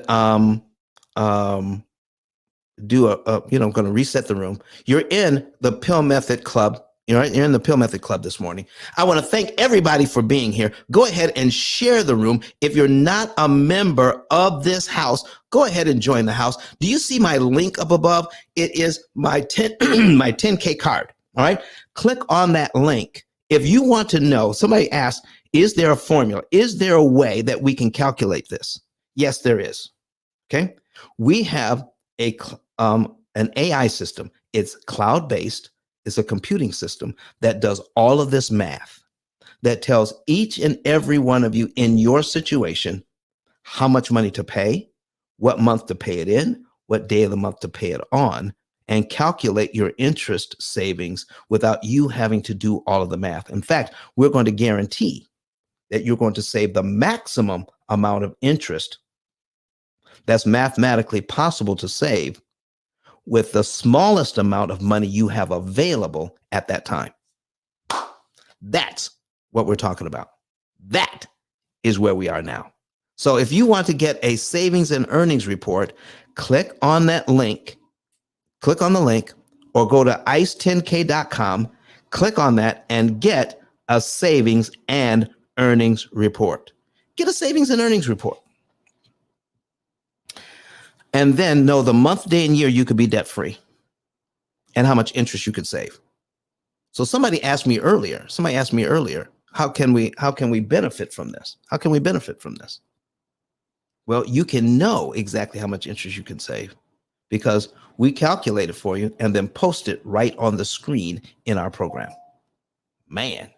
do going to reset the room. You're in the P.I.L.L Method Club. You're in the P.I.L.L Method Club this morning. I want to thank everybody for being here. Go ahead and share the room. If you're not a member of this house, go ahead and join the house. Do you see my link up above? It is my 10K card. All right. Click on that link. If you want to know, somebody asked, is there a formula? Is there a way that we can calculate this? Yes, there is. Okay. We have a an AI system. It's cloud-based. It's a computing system that does all of this math, that tells each and every one of you in your situation how much money to pay, what month to pay it in, what day of the month to pay it on, and calculate your interest savings without you having to do all of the math. In fact, we're going to guarantee that you're going to save the maximum amount of interest that's mathematically possible to save with the smallest amount of money you have available at that time. That's what we're talking about. That is where we are now. So if you want to get a savings and earnings report, click on that link, click on the link, or go to ice10k.com, click on that and get a savings and earnings report. Get a savings and earnings report. And then know the month, day, and year you could be debt free and how much interest you could save. So somebody asked me earlier, how can we benefit from this? How can we benefit from this? Well, you can know exactly how much interest you can save because we calculate it for you and then post it right on the screen in our program. Man.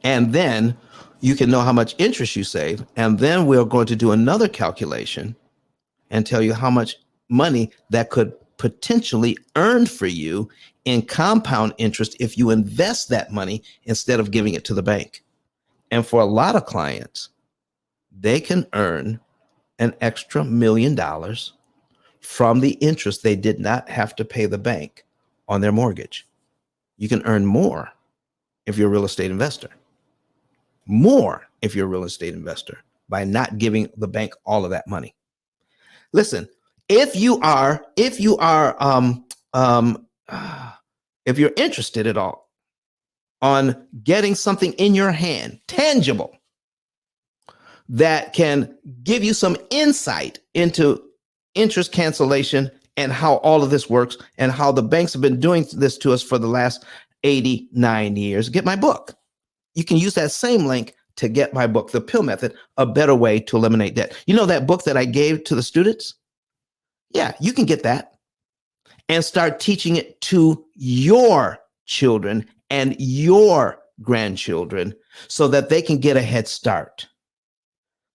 And then you can know how much interest you save. And then we're going to do another calculation and tell you how much money that could potentially earn for you in compound interest if you invest that money instead of giving it to the bank. And for a lot of clients, they can earn an extra $1 million from the interest they did not have to pay the bank on their mortgage. You can earn more if you're a real estate investor. More if you're a real estate investor by not giving the bank all of that money. Listen, if you're interested at all on getting something in your hand, tangible, that can give you some insight into interest cancellation and how all of this works and how the banks have been doing this to us for the last 89 years, get my book. You can use that same link to get my book, The P.I.L.L Method, A Better Way to Eliminate Debt. You know that book that I gave to the students? Yeah, you can get that and start teaching it to your children and your grandchildren so that they can get a head start.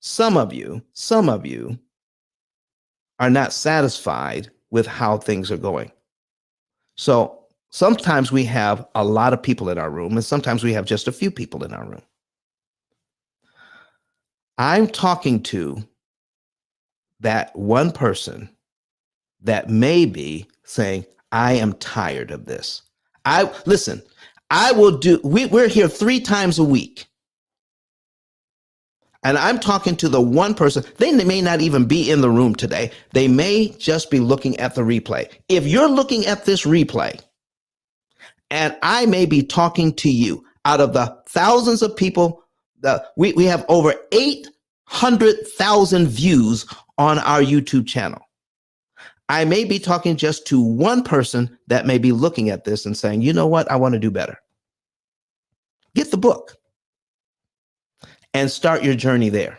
Some of you are not satisfied with how things are going. So sometimes we have a lot of people in our room, and sometimes we have just a few people in our room. I'm talking to that one person that may be saying, I am tired of this. We're here 3 times a week. And I'm talking to the one person, they may not even be in the room today. They may just be looking at the replay. If you're looking at this replay, and I may be talking to you, out of the thousands of people, we have over 800,000 views on our YouTube channel. I may be talking just to one person that may be looking at this and saying, you know what, I want to do better. Get the book and start your journey there.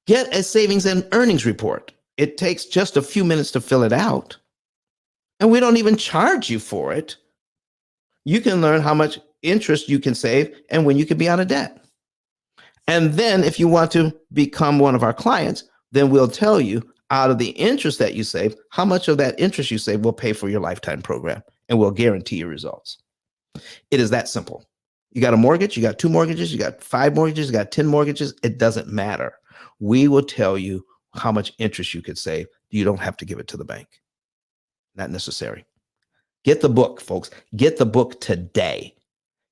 Get a savings and earnings report. It takes just a few minutes to fill it out, and we don't even charge you for it. You can learn how much interest you can save and when you can be out of debt. And then if you want to become one of our clients, then we'll tell you out of the interest that you save, how much of that interest you save will pay for your lifetime program, and we'll guarantee your results. It is that simple. You got a mortgage, you got 2 mortgages, you got 5 mortgages, you got 10 mortgages. It doesn't matter. We will tell you how much interest you could save. You don't have to give it to the bank. Not necessary. Get the book, folks. Get the book today.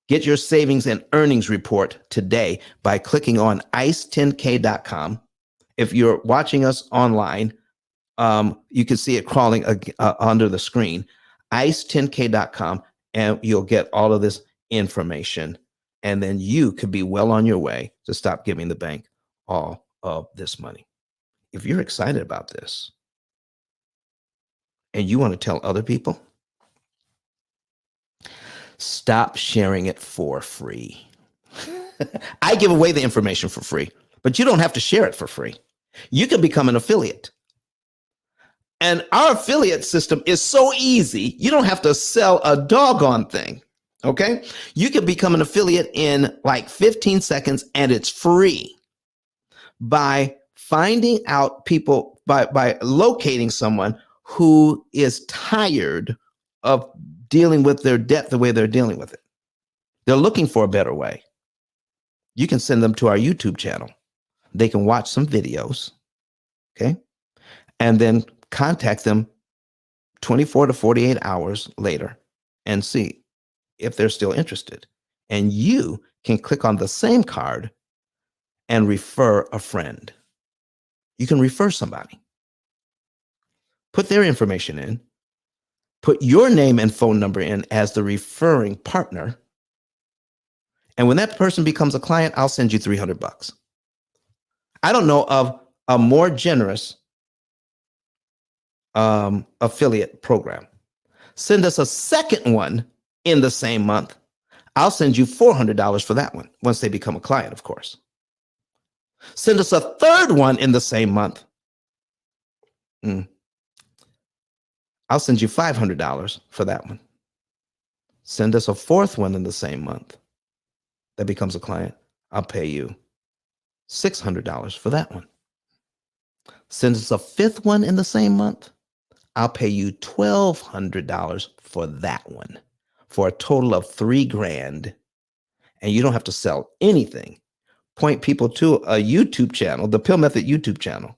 Get your savings and earnings report today by clicking on ice10k.com. If you're watching us online, you can see it crawling under the screen, ice10k.com, and you'll get all of this information. And then you could be well on your way to stop giving the bank all of this money. If you're excited about this and you want to tell other people, stop sharing it for free. I give away the information for free, but you don't have to share it for free. You can become an affiliate. And our affiliate system is so easy. You don't have to sell a doggone thing. Okay. You can become an affiliate in like 15 seconds, and it's free by finding out people, by locating someone who is tired of dealing with their debt the way they're dealing with it. They're looking for a better way. You can send them to our YouTube channel. They can watch some videos. Okay. And then contact them 24 to 48 hours later and see if they're still interested. And you can click on the same card and refer a friend. You can refer somebody. Put their information in. Put your name and phone number in as the referring partner. And when that person becomes a client, I'll send you $300. I don't know of a more generous affiliate program. Send us a second one in the same month. I'll send you $400 for that one once they become a client, of course. Send us a third one in the same month. I'll send you $500 for that one. Send us a fourth one in the same month that becomes a client. I'll pay you $600 for that one. Send us a fifth one in the same month. I'll pay you $1,200 for that one, for a total of $3,000. And you don't have to sell anything. Point people to a YouTube channel, the P.I.L.L Method YouTube channel.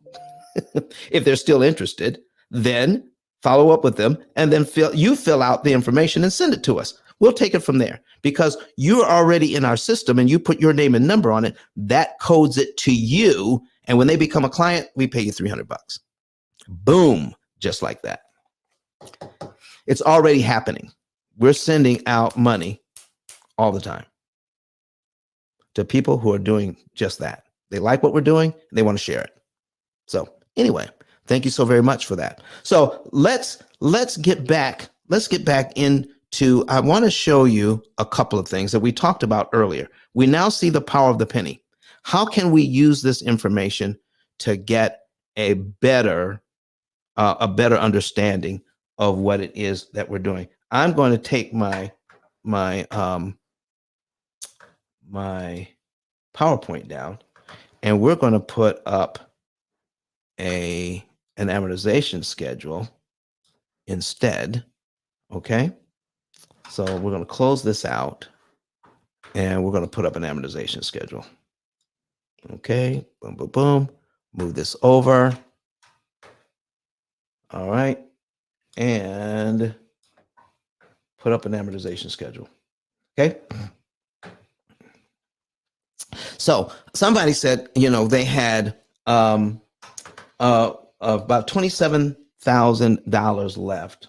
If they're still interested, then follow up with them and then fill out the information and send it to us. We'll take it from there because you're already in our system and you put your name and number on it. That codes it to you. And when they become a client, we pay you $300. Boom. Just like that. It's already happening. We're sending out money all the time to people who are doing just that. They like what we're doing. They want to share it. So anyway, thank you so very much for that. So let's get back into, I want to show you a couple of things that we talked about earlier. We now see the power of the penny. How can we use this information to get a better understanding of what it is that we're doing? I'm going to take my PowerPoint down, and we're going to put up an amortization schedule instead. Okay, so we're going to close this out, and we're going to put up an amortization schedule. Okay, boom, boom, boom. Move this over. All right, and put up an amortization schedule. Okay. So somebody said, they had about $27,000 left.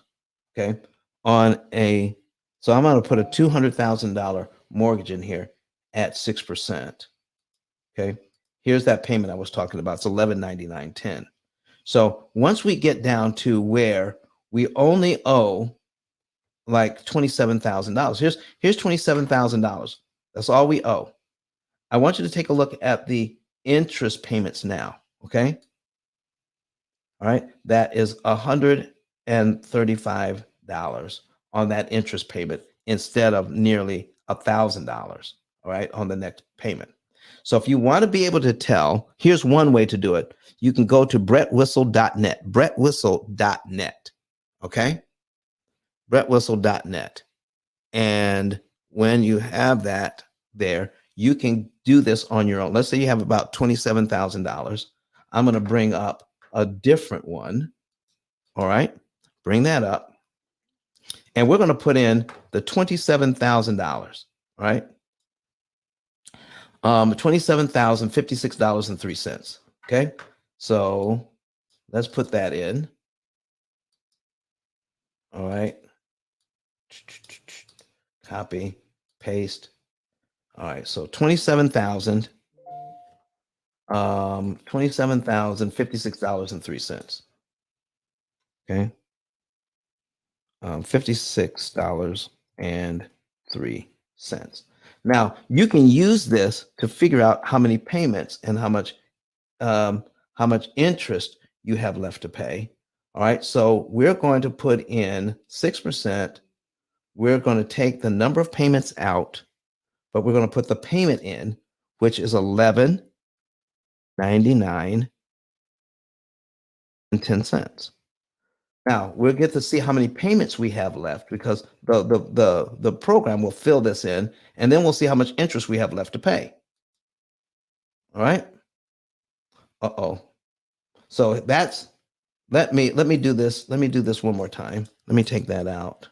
Okay. So I'm going to put a $200,000 mortgage in here at 6%. Okay. Here's that payment I was talking about. It's $1199.10. So once we get down to where we only owe like $27,000, here's $27,000. That's all we owe. I want you to take a look at the interest payments now. Okay. All right. That is $135 on that interest payment instead of nearly $1,000. All right. On the next payment. So if you want to be able to tell, here's one way to do it. You can go to brettwhistle.net, brettwhistle.net. Okay. brettwhistle.net. And when you have that there, you can do this on your own. Let's say you have about $27,000. I'm going to bring up a different one. All right. Bring that up. And we're going to put in the $27,000. All right. $27,056.03. Okay. So let's put that in. All right. Copy, paste. All right. So $27,056.03. Okay. $56.03. Now you can use this to figure out how many payments and how much interest you have left to pay All right. So we're going to put in 6%. We're going to take the number of payments out, but we're going to put the payment in, which is $11.99 and 10 cents. Now we'll get to see how many payments we have left because the program will fill this in, and then we'll see how much interest we have left to pay. All right. Uh-oh. So that's let me do this. Let me do this one more time. Let me take that out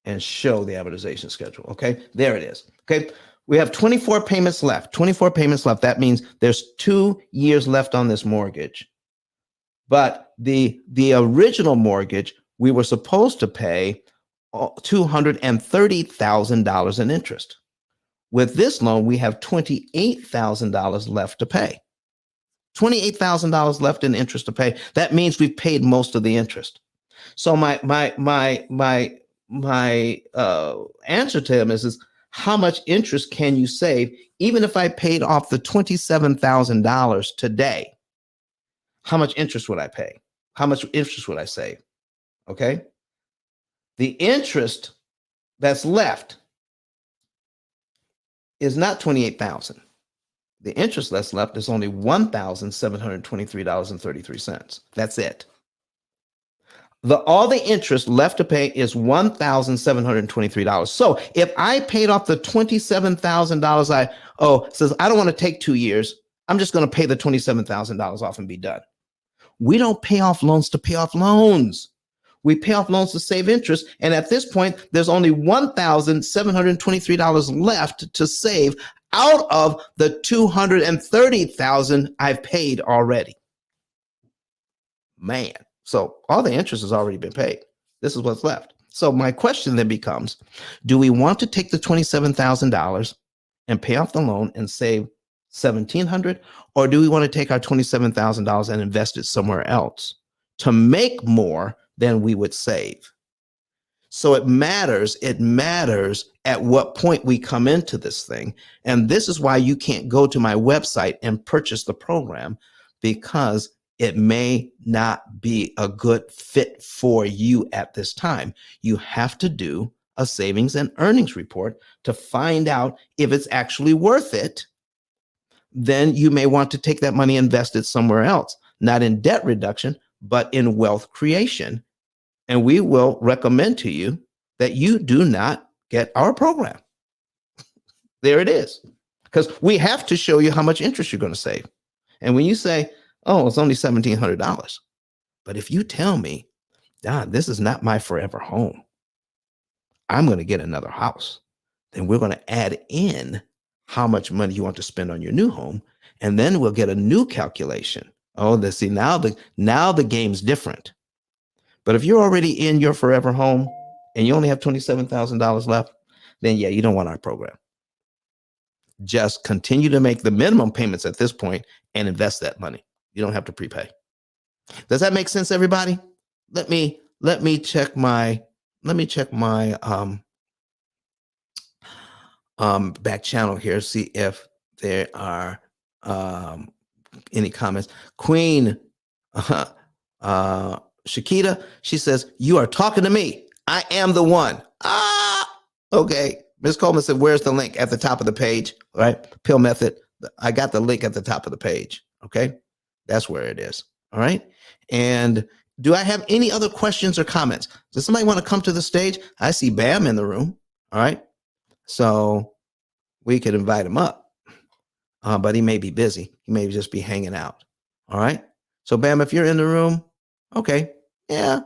and show the amortization schedule. Okay, there it is. Okay, we have 24 payments left. 24 payments left. That means there's 2 years left on this mortgage. But the original mortgage, we were supposed to pay $230,000 in interest. With this loan, we have $28,000 left to pay. $28,000 left in interest to pay. That means we've paid most of the interest. So my answer to him is how much interest can you save even if I paid off the $27,000 today? How much interest would I pay? How much interest would I save? Okay. The interest that's left is not $28,000. The interest that's left is only $1,723.33. That's it. All the interest left to pay is $1,723. So if I paid off the $27,000 I owe, says I don't want to take 2 years, I'm just going to pay the $27,000 off and be done. We don't pay off loans to pay off loans. We pay off loans to save interest. And at this point, there's only $1,723 left to save out of the $230,000 I've paid already. Man, so all the interest has already been paid. This is what's left. So my question then becomes, do we want to take the $27,000 and pay off the loan and save $1,700, or do we want to take our $27,000 and invest it somewhere else to make more than we would save? So it matters at what point we come into this thing. And this is why you can't go to my website and purchase the program, because it may not be a good fit for you at this time. You have to do a savings and earnings report to find out if it's actually worth it. Then you may want to take that money and invest it somewhere else, not in debt reduction, but in wealth creation. And we will recommend to you that you do not get our program. There it is. Because we have to show you how much interest you're going to save. And when you say, oh, it's only $1,700. But if you tell me, Don, this is not my forever home, I'm going to get another house, then we're going to add in how much money you want to spend on your new home. And then we'll get a new calculation. Oh, see, now the game's different. But if you're already in your forever home and you only have $27,000 left, then yeah, you don't want our program. Just continue to make the minimum payments at this point and invest that money. You don't have to prepay. Does that make sense, everybody? Let me check my back channel here, see if there are any comments. Queen Shakita, she says, you are talking to me. I am the one. Okay. Ms. Coleman said, where's the link? At the top of the page, right? P.I.L.L method. I got the link at the top of the page. Okay. That's where it is. All right. And do I have any other questions or comments? Does somebody want to come to the stage? I see Bam in the room. All right. So we could invite him up, but he may be busy. He may just be hanging out. All right. So Bam, if you're in the room, okay. Yeah,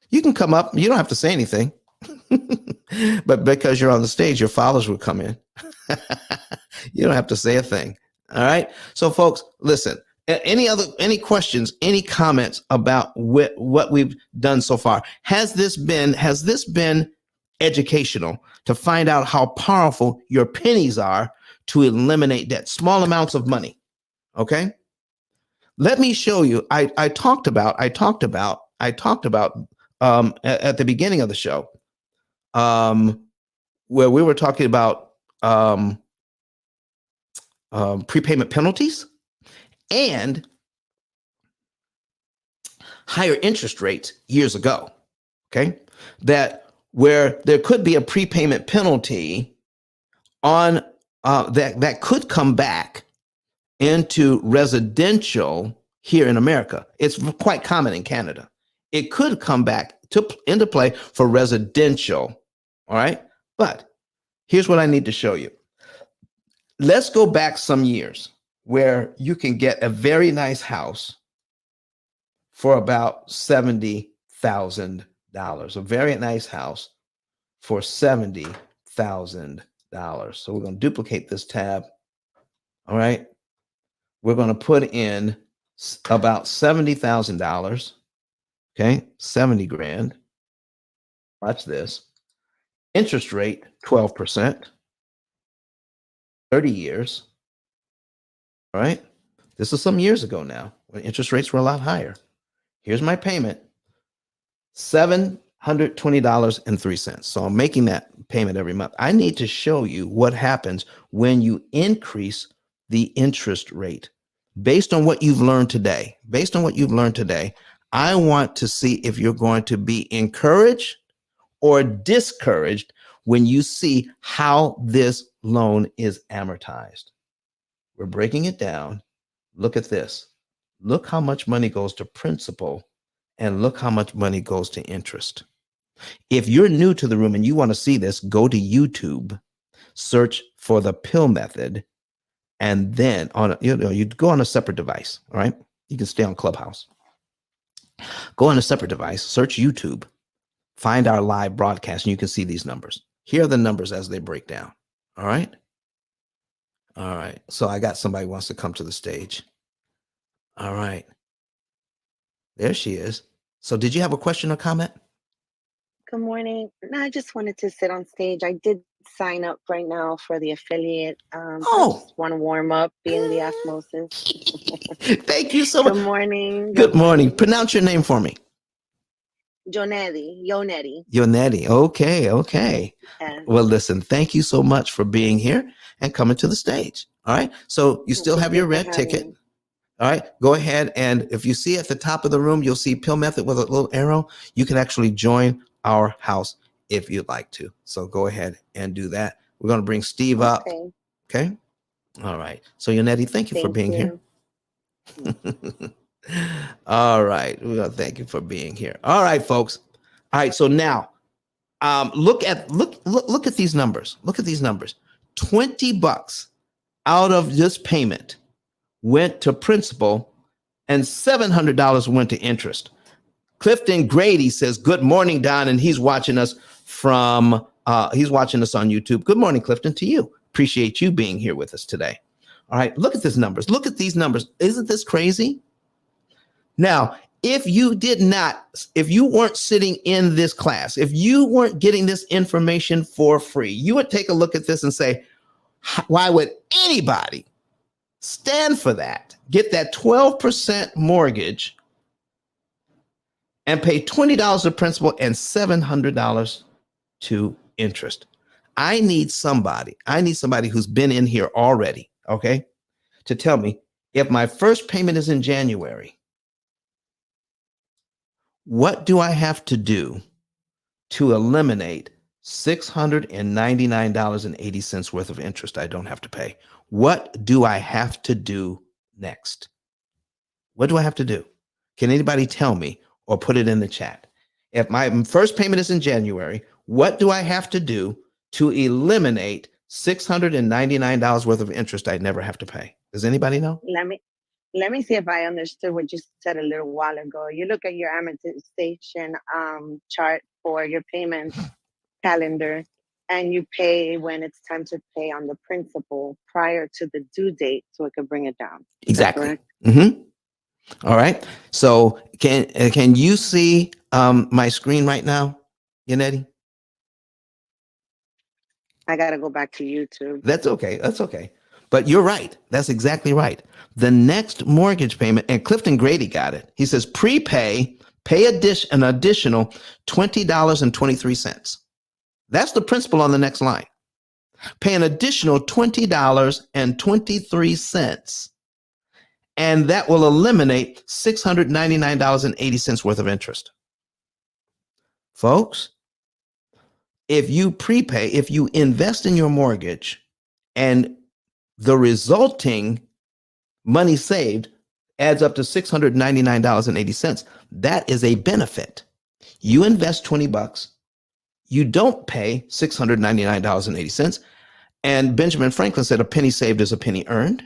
you can come up. You don't have to say anything. But because you're on the stage, your followers will come in. You don't have to say a thing. All right. So folks, listen, any questions, any comments about what we've done so far? Has this been educational to find out how powerful your pennies are to eliminate debt, small amounts of money? Okay. Let me show you. I talked about at the beginning of the show, where we were talking about prepayment penalties, and higher interest rates years ago, okay? That where there could be a prepayment penalty on that could come back into residential here in America. It's quite common in Canada. It could come back into play for residential, all right? But here's what I need to show you. Let's go back some years where you can get a very nice house for about $70,000. A very nice house for $70,000. So we're going to duplicate this tab. All right. We're going to put in about $70,000. Okay. 70 grand. Watch this. Interest rate, 12%. 30 years. All right. This is some years ago now when interest rates were a lot higher. Here's my payment, $720.03. So I'm making that payment every month. I need to show you what happens when you increase the interest rate. Based on what you've learned today, I want to see if you're going to be encouraged or discouraged when you see how this loan is amortized. We're breaking it down. Look at this. Look how much money goes to principal and look how much money goes to interest. If you're new to the room and you want to see this, go to YouTube, search for the P.I.L.L method, and then you go on a separate device. All right. You can stay on Clubhouse. Go on a separate device, search YouTube, find our live broadcast, and you can see these numbers. Here are the numbers as they break down. All right. All right. So I got somebody who wants to come to the stage. All right. There she is. So did you have a question or comment? Good morning. No, I just wanted to sit on stage. I did sign up right now for the affiliate. I just want to warm up being the osmosis. Thank you so much. Good morning. Good morning. Pronounce your name for me. Yonetti. Yonetti. Okay. Yeah. Well, listen, thank you so much for being here and coming to the stage. All right. So you still have your red ticket. All right, go ahead. And if you see at the top of the room, you'll see P.I.L.L method with a little arrow. You can actually join our house if you'd like to. So go ahead and do that. We're going to bring Steve up. Okay. All right. So Yonetti, thank you for being here. All right. Well, thank you for being here. All right, folks. All right. So now look at these numbers. Look at these numbers. $20 out of this payment went to principal and $700 went to interest. Clifton Grady says, good morning, Don. And he's watching us on YouTube. Good morning, Clifton, to you. Appreciate you being here with us today. All right. Look at these numbers. Look at these numbers. Isn't this crazy? Now, if you weren't sitting in this class, if you weren't getting this information for free, you would take a look at this and say, why would anybody stand for that, get that 12% mortgage and pay $20 to principal and $700 to interest? I need somebody who's been in here already, okay, to tell me if my first payment is in January, what do I have to do to eliminate $699.80 worth of interest I don't have to pay? What do I have to do next? What do I have to do? Can anybody tell me or put it in the chat? If my first payment is in January, what do I have to do to eliminate $699 worth of interest I never have to pay? Does anybody know? Let me see if I understood what you said a little while ago. You look at your amortization chart for your payment calendar, and you pay when it's time to pay on the principal prior to the due date, so it could bring it down. Exactly. Mm-hmm. All right. So can you see my screen right now, Yonetti? I got to go back to YouTube. That's okay. But you're right. That's exactly right. The next mortgage payment, and Clifton Grady got it. He says pay an additional $20.23. That's the principal on the next line. Pay an additional $20.23. And that will eliminate $699.80 worth of interest. Folks, if you prepay, if you invest in your mortgage and the resulting money saved adds up to $699.80, that is a benefit. You invest $20, you don't pay $699.80. And Benjamin Franklin said, a penny saved is a penny earned.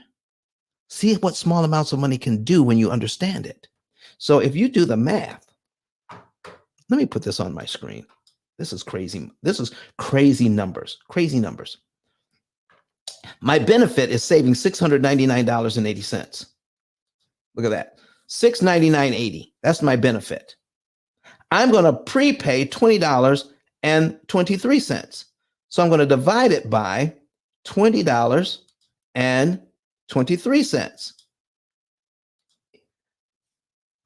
See what small amounts of money can do when you understand it. So if you do the math, let me put this on my screen. This is crazy. This is crazy numbers, crazy numbers. My benefit is saving $699.80. Look at that, $699.80. That's my benefit. I'm going to prepay $20.23. So I'm going to divide it by $20.23.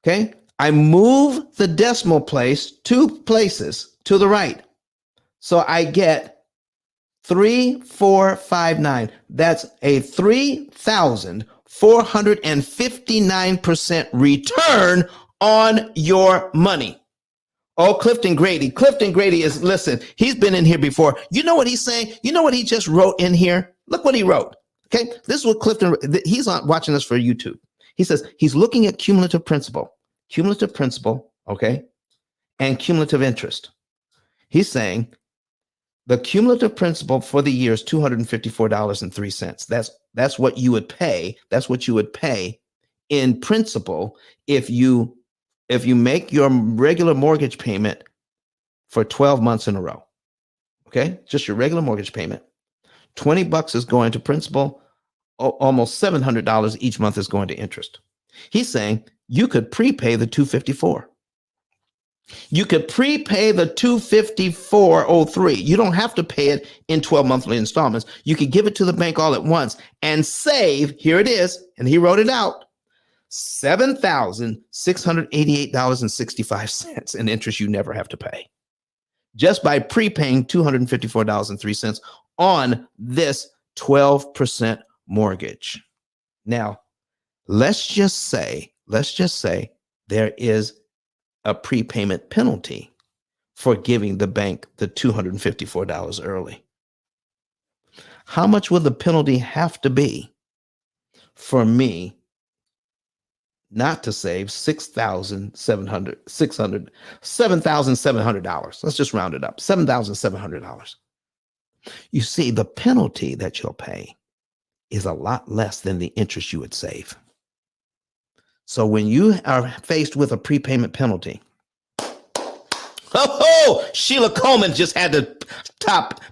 Okay. I move the decimal place 2 places to the right. So I get 3,459. That's a 3,459% return on your money. Oh, Clifton Grady. Clifton Grady is, listen, he's been in here before. You know what he's saying? You know what he just wrote in here? Look what he wrote. Okay. This is what Clifton, he's watching this for YouTube. He says he's looking at cumulative principal, okay, and cumulative interest. He's saying the cumulative principal for the year is $254.03. That's what you would pay. That's what you would pay in principal if you make your regular mortgage payment for 12 months in a row. Okay, just your regular mortgage payment. $20 is going to principal. Almost $700 each month is going to interest. He's saying you could prepay the $254. You could prepay the $254.03. You don't have to pay it in 12 monthly installments. You could give it to the bank all at once and save, here it is, and he wrote it out, $7,688.65 in interest you never have to pay, just by prepaying $254.03 on this 12% mortgage. Now, let's just say there is a prepayment penalty for giving the bank the $254 early. How much would the penalty have to be for me not to save $7,700? Let's just round it up, $7,700. You see, the penalty that you'll pay is a lot less than the interest you would save. So when you are faced with a prepayment penalty, Sheila Coleman just had to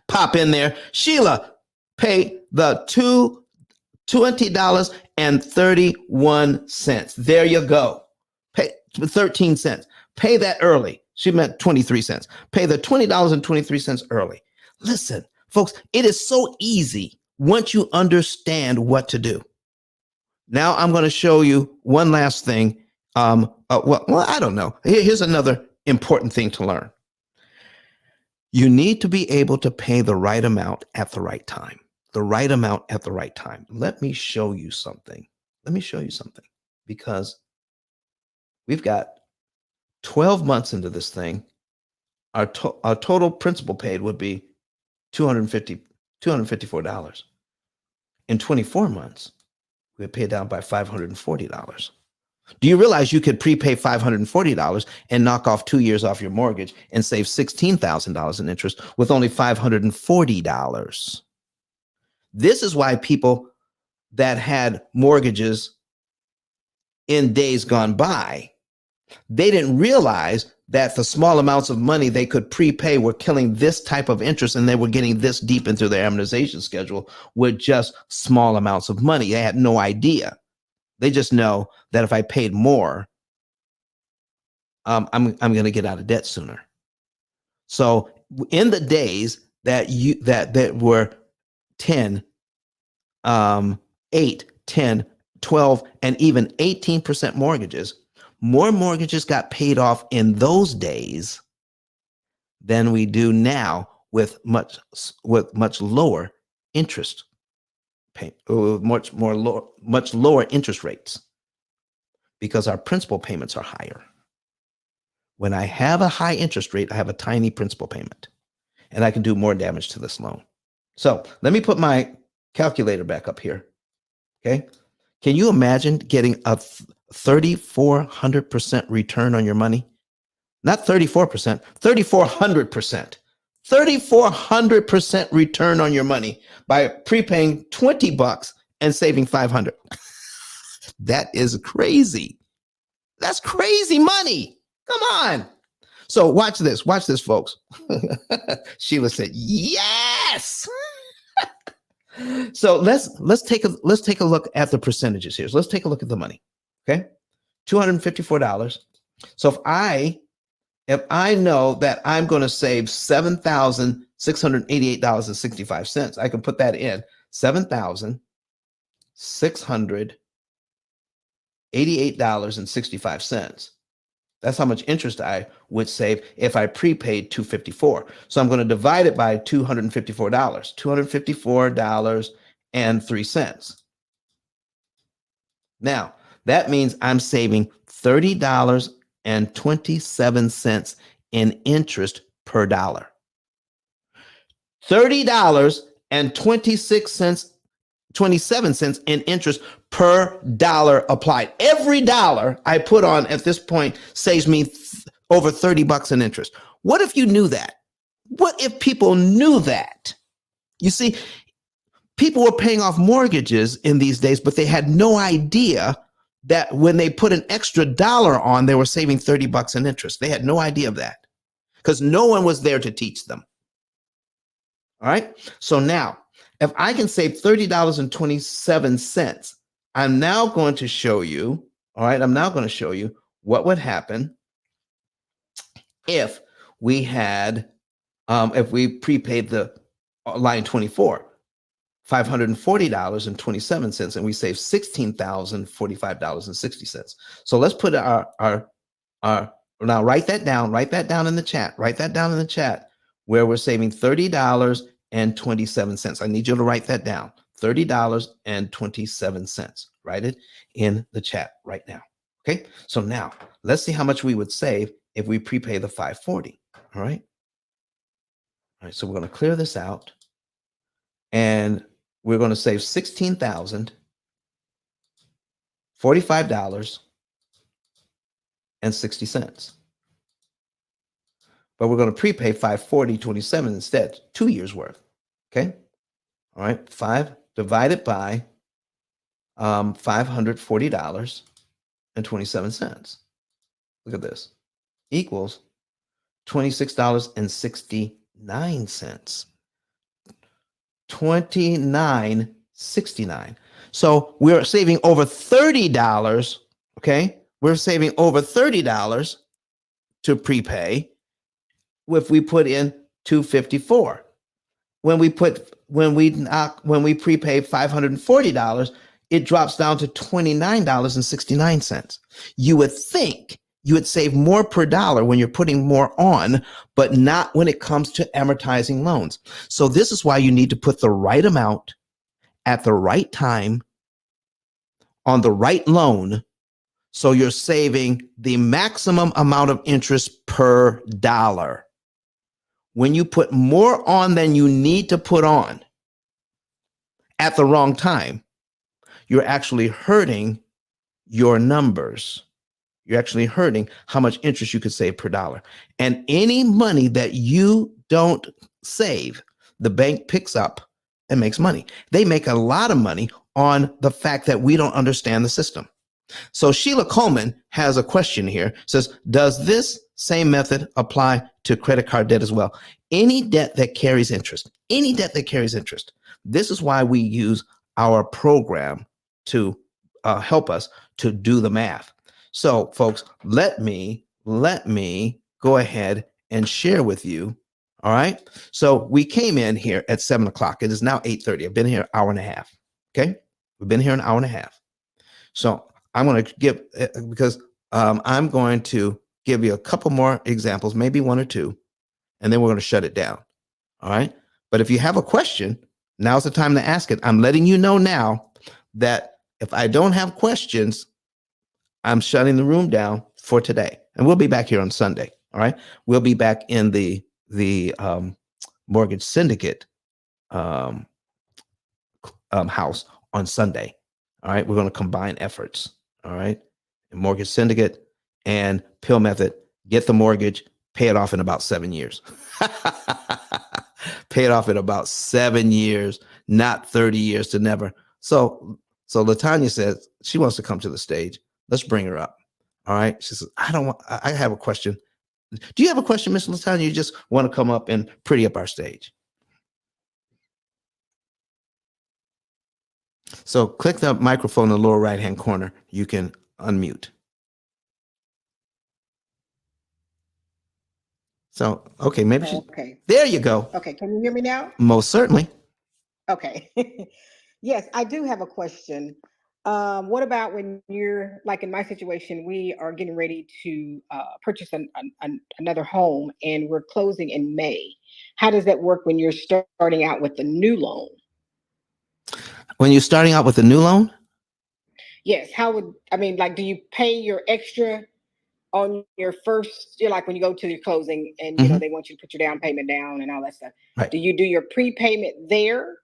pop in there. Sheila, pay the $20.31. There you go. Pay 13 cents. Pay that early. She meant 23 cents. Pay the $20.23 early. Listen, folks, it is so easy once you understand what to do. Now I'm going to show you one last thing. Well, I don't know. Here's another important thing to learn. You need to be able to pay the right amount at the right time. The right amount at the right time. Let me show you something. Because we've got 12 months into this thing. Our total principal paid would be $254. In 24 months, we would pay down by $540. Do you realize you could prepay $540 and knock off 2 years off your mortgage and save $16,000 in interest with only $540? This is why people that had mortgages in days gone by, they didn't realize that the small amounts of money they could prepay were killing this type of interest, and they were getting this deep into their amortization schedule with just small amounts of money. They had no idea. They just know that if I paid more, I'm going to get out of debt sooner. So in the days that were 10, 8, 10, 12, and even 18% mortgages, more mortgages got paid off in those days than we do now with much lower interest pay, much lower interest rates. Because our principal payments are higher. When I have a high interest rate, I have a tiny principal payment, and I can do more damage to this loan. So let me put my calculator back up here. Okay. Can you imagine getting a 3,400% return on your money? Not 34%, 3,400%. 3,400% return on your money by prepaying $20 and saving $500. That is crazy. That's crazy money. Come on. So watch this, folks. Sheila said, yes. So let's take a look at the percentages here. So let's take a look at the money. Okay. $254. So if I know that I'm going to save $7,688.65, I can put that in $7,688.65. That's how much interest I would save if I prepaid $254. So I'm going to divide it by $254, $254.03. Now, that means I'm saving $30.27 in interest per dollar. $30.27 in interest per dollar applied. Every dollar I put on at this point saves me over $30 in interest. What if you knew that? What if people knew that? You see, people were paying off mortgages in these days, but they had no idea that when they put an extra dollar on, they were saving $30 in interest. They had no idea of that because no one was there to teach them. All right. So now, if I can save $30.27, I'm now going to show you, all right, I'm now going to show you what would happen if we had, if we prepaid the line 24, $540.27, and we saved $16,045.60. So let's put our now write that down in the chat, where we're saving $30.27. I need you to write that down, $30.27. Write it in the chat right now. Okay. So now let's see how much we would save if we prepay the 540. All right. All right. So we're going to clear this out and we're going to save $16,045.60. But we're going to prepay 540.27 instead, 2 years worth. Okay. All right. 5 divided by $540.27. Look at this. Equals $26.69. $29.69. So we're saving over $30. Okay. We're saving over $30 to prepay if we put in 254. When we prepay $540, it drops down to $29.69. You would think you would save more per dollar when you're putting more on, but not when it comes to amortizing loans. So this is why you need to put the right amount at the right time on the right loan. So you're saving the maximum amount of interest per dollar. When you put more on than you need to put on at the wrong time, you're actually hurting your numbers. You're actually hurting how much interest you could save per dollar. And any money that you don't save, the bank picks up and makes money. They make a lot of money on the fact that we don't understand the system. So Sheila Coleman has a question here. Says, does this same method apply to credit card debt as well? Any debt that carries interest, This is why we use our program to help us to do the math. So folks, let me go ahead and share with you. All right. So we came in here at 7 o'clock. It is now 8:30. I've been here an hour and a half. Okay. We've been here an hour and a half. So I'm going to give, because I'm going to give you a couple more examples, maybe one or two, and then we're going to shut it down. All right. But if you have a question, now's the time to ask it. I'm letting you know now that if I don't have questions, I'm shutting the room down for today, and we'll be back here on Sunday. All right, we'll be back in the mortgage syndicate house on Sunday. All right, we're going to combine efforts. All right, mortgage syndicate and P.I.L.L method. Get the mortgage, pay it off in about 7 years. Pay it off in about 7 years, not 30 years to never. So Latanya says she wants to come to the stage. Let's bring her up. All right. She says, I have a question. Do you have a question, Miss Latanya? You just want to come up and pretty up our stage. So click the microphone in the lower right-hand corner. You can unmute. So, okay, maybe Okay. There you go. Okay. Can you hear me now? Most certainly. Okay. Yes, I do have a question. What about when you're like in my situation, we are getting ready to purchase another home and we're closing in May. How does that work when you're starting out with the new loan? When you're starting out with a new loan? Yes. Like, do you pay your extra on your first, like when you go to your closing and, they want you to put your down payment down and all that stuff. Right. Do you do your prepayment there?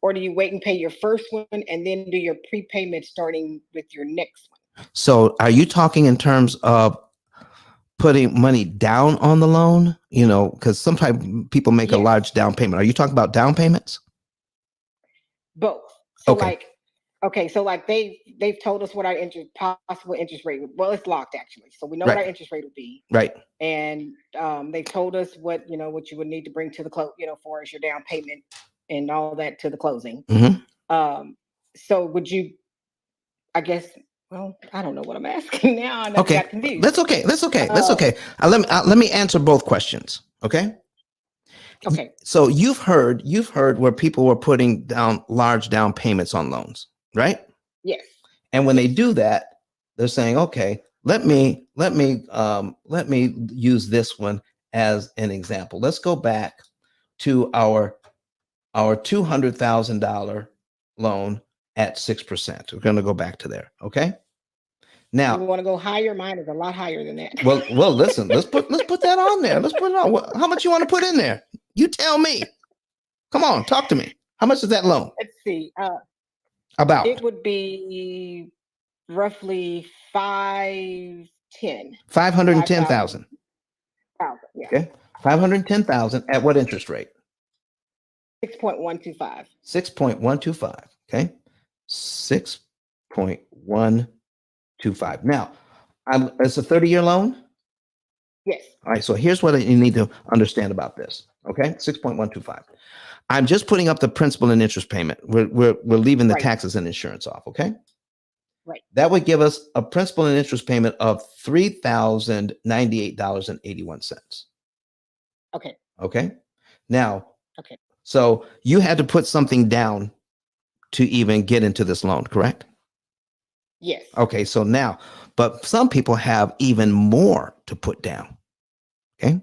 Or do you wait and pay your first one and then do your prepayment starting with your next one? So are you talking in terms of putting money down on the loan? Because sometimes people make a large down payment. Are you talking about down payments? Both. So Okay. So they've told us what our possible interest rate. Well, it's locked actually. So we know what our interest rate will be. Right. And they've told us what you would need to bring to the close, for as your down payment and all that to the closing. So would you, I guess, well, I don't know what I'm asking now. I got confused. That's okay. Let me answer both questions. Okay. Okay. So you've heard where people were putting down large down payments on loans, right? Yes. And when they do that, they're saying, okay, let me use this one as an example. Let's go back to our $200,000 loan at 6%. We're going to go back to there. Okay. Now, you want to go higher? Mine is a lot higher than that. Well, listen, let's put that on there. Let's put it on. How much you want to put in there? You tell me. Come on, talk to me. How much is that loan? Let's see. About? It would be roughly 510. 510,000. Yeah. Okay. 510,000 at what interest rate? 6.125. 6.125. Okay. 6.125. Now, it's a 30-year loan? Yes. All right. So here's what you need to understand about this. Okay. 6.125. I'm just putting up the principal and interest payment. We're leaving the taxes and insurance off. Okay. Right. That would give us a principal and interest payment of $3,098.81. Okay. Okay. Now, okay. So you had to put something down to even get into this loan, correct? Yes. Okay. So now, but some people have even more to put down. Okay.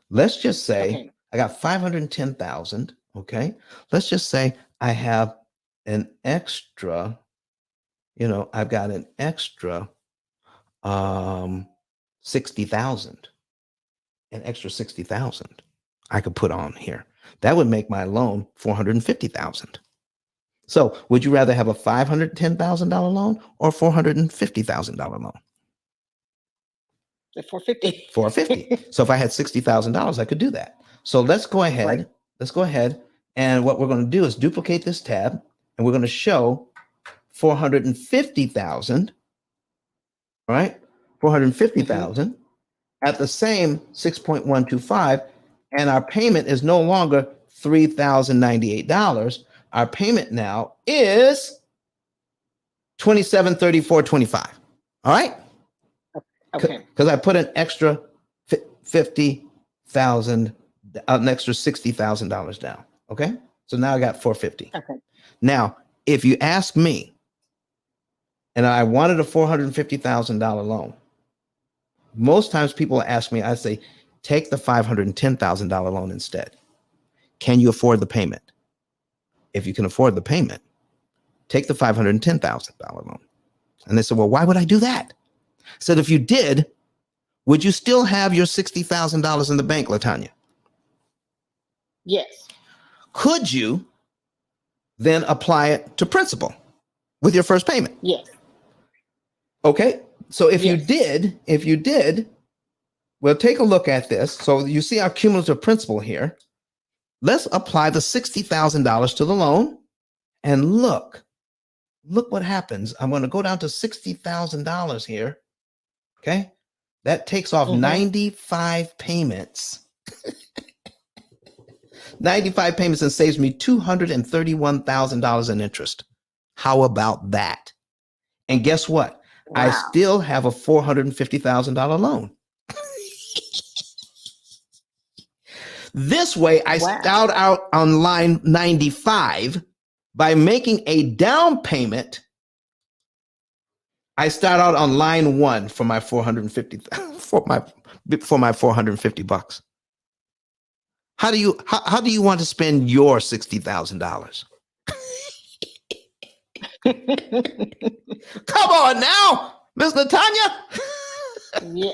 Let's just say I got 510,000. Okay. Let's just say I have an extra, I've got an extra 60,000, an extra 60,000 I could put on here. That would make my loan 450,000. So would you rather have a $510,000 loan or $450,000 loan? The 450. 450. So if I had $60,000, I could do that. So let's go ahead. Right. Let's go ahead. And what we're going to do is duplicate this tab, and we're going to show 450,000. Right? 450,000 at the same 6.125, and our payment is no longer $3,098. Our payment now is $2,734.25. All right. Okay. Because I put an extra 50,000, an extra $60,000 down. Okay. So now I got 450. Okay. Now, if you ask me, and I wanted a $450,000 loan, most times people ask me, I say, take the $510,000 loan instead. Can you afford the payment? If you can afford the payment, take the $510,000 loan. And they said, well, why would I do that? I said, if you did, would you still have your $60,000 in the bank, LaTanya? Yes. Could you then apply it to principal with your first payment? Yes. Okay. So if you Yes. did, we'll take a look at this. So you see our cumulative principal here. Let's apply the $60,000 to the loan and look what happens. I'm going to go down to $60,000 here. Okay. That takes off 95 payments. 95 payments and saves me $231,000 in interest. How about that? And guess what? I Wow. still have a $450,000 loan. This way, I Wow. start out on line 95 by making a down payment. I start out on line 1 for my 450 for my 450 bucks. How do you want to spend your $60,000? Come on now, Miss LaTanya.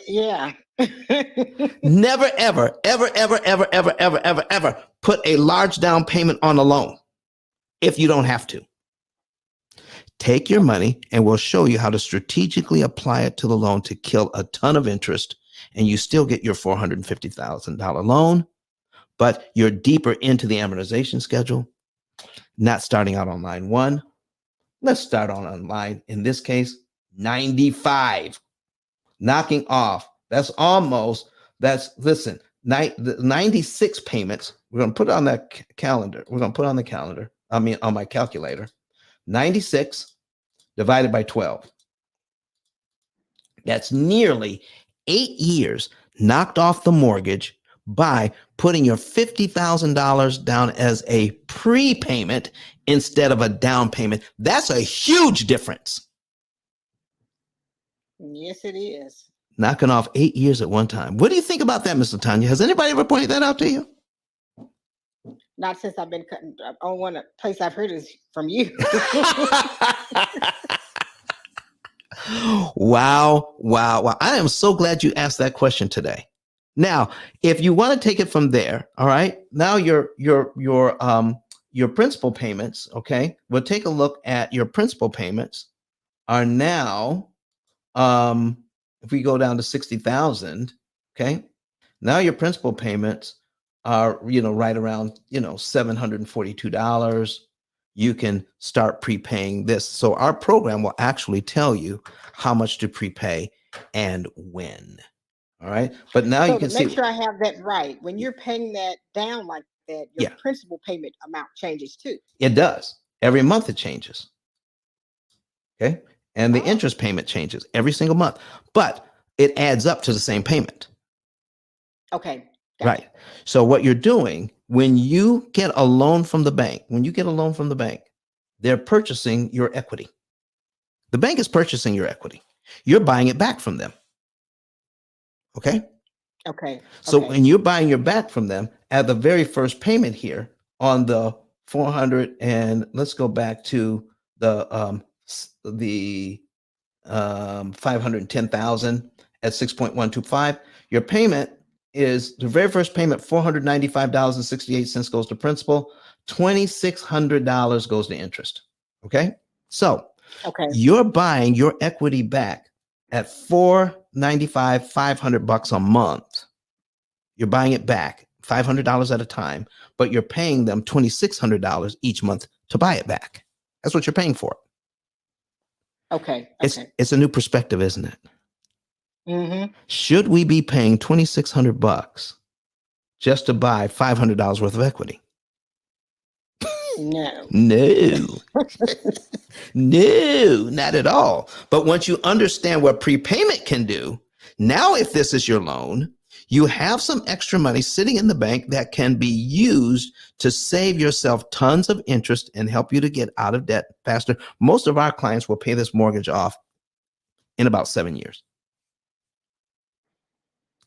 Yeah. Never, ever put a large down payment on a loan if you don't have to. Take your money and we'll show you how to strategically apply it to the loan to kill a ton of interest, and you still get your $450,000 loan, but you're deeper into the amortization schedule, not starting out on line 1. Let's start on line, in this case, 95. Knocking off. That's 96 payments. We're going to put it on that calendar. We're going to put it on the calendar. On my calculator. 96 divided by 12. That's nearly 8 years knocked off the mortgage by putting your $50,000 down as a prepayment instead of a down payment. That's a huge difference. Yes, it is. Knocking off 8 years at one time. What do you think about that, Mr. Tanya? Has anybody ever pointed that out to you? Not since I've been cutting. Only one place I've heard is from you. Wow. I am so glad you asked that question today. Now, if you want to take it from there, all right, now your principal payments, okay, we'll take a look at your principal payments are now, if we go down to 60,000, okay, now your principal payments are, right around, $742. You can start prepaying this. So our program will actually tell you how much to prepay and when. All right. But now So you can to see. make sure I have that right, when you're paying that down like that, your Yeah. principal payment amount changes too. It does. Every month it changes. Okay. And the Oh. interest payment changes every single month, but it adds up to the same payment. Okay. Right. So what you're doing when you get a loan from the bank, they're purchasing your equity. The bank is purchasing your equity. You're buying it back from them. Okay. Okay. So okay. when you're buying your back from them at the very first payment here on the 400, and let's go back to the 510,000 at 6.125, your payment is the very first payment, $495.68 goes to principal, $2,600 goes to interest. Okay. So Okay. you're buying your equity back at $495, $500 a month. You're buying it back $500 at a time, but you're paying them $2,600 each month to buy it back. That's what you're paying for. Okay. It's a new perspective, isn't it? Mm-hmm. Should we be paying $2,600 just to buy $500 worth of equity? No. No. No, not at all. But once you understand what prepayment can do, now if this is your loan, you have some extra money sitting in the bank that can be used to save yourself tons of interest and help you to get out of debt faster. Most of our clients will pay this mortgage off in about 7 years,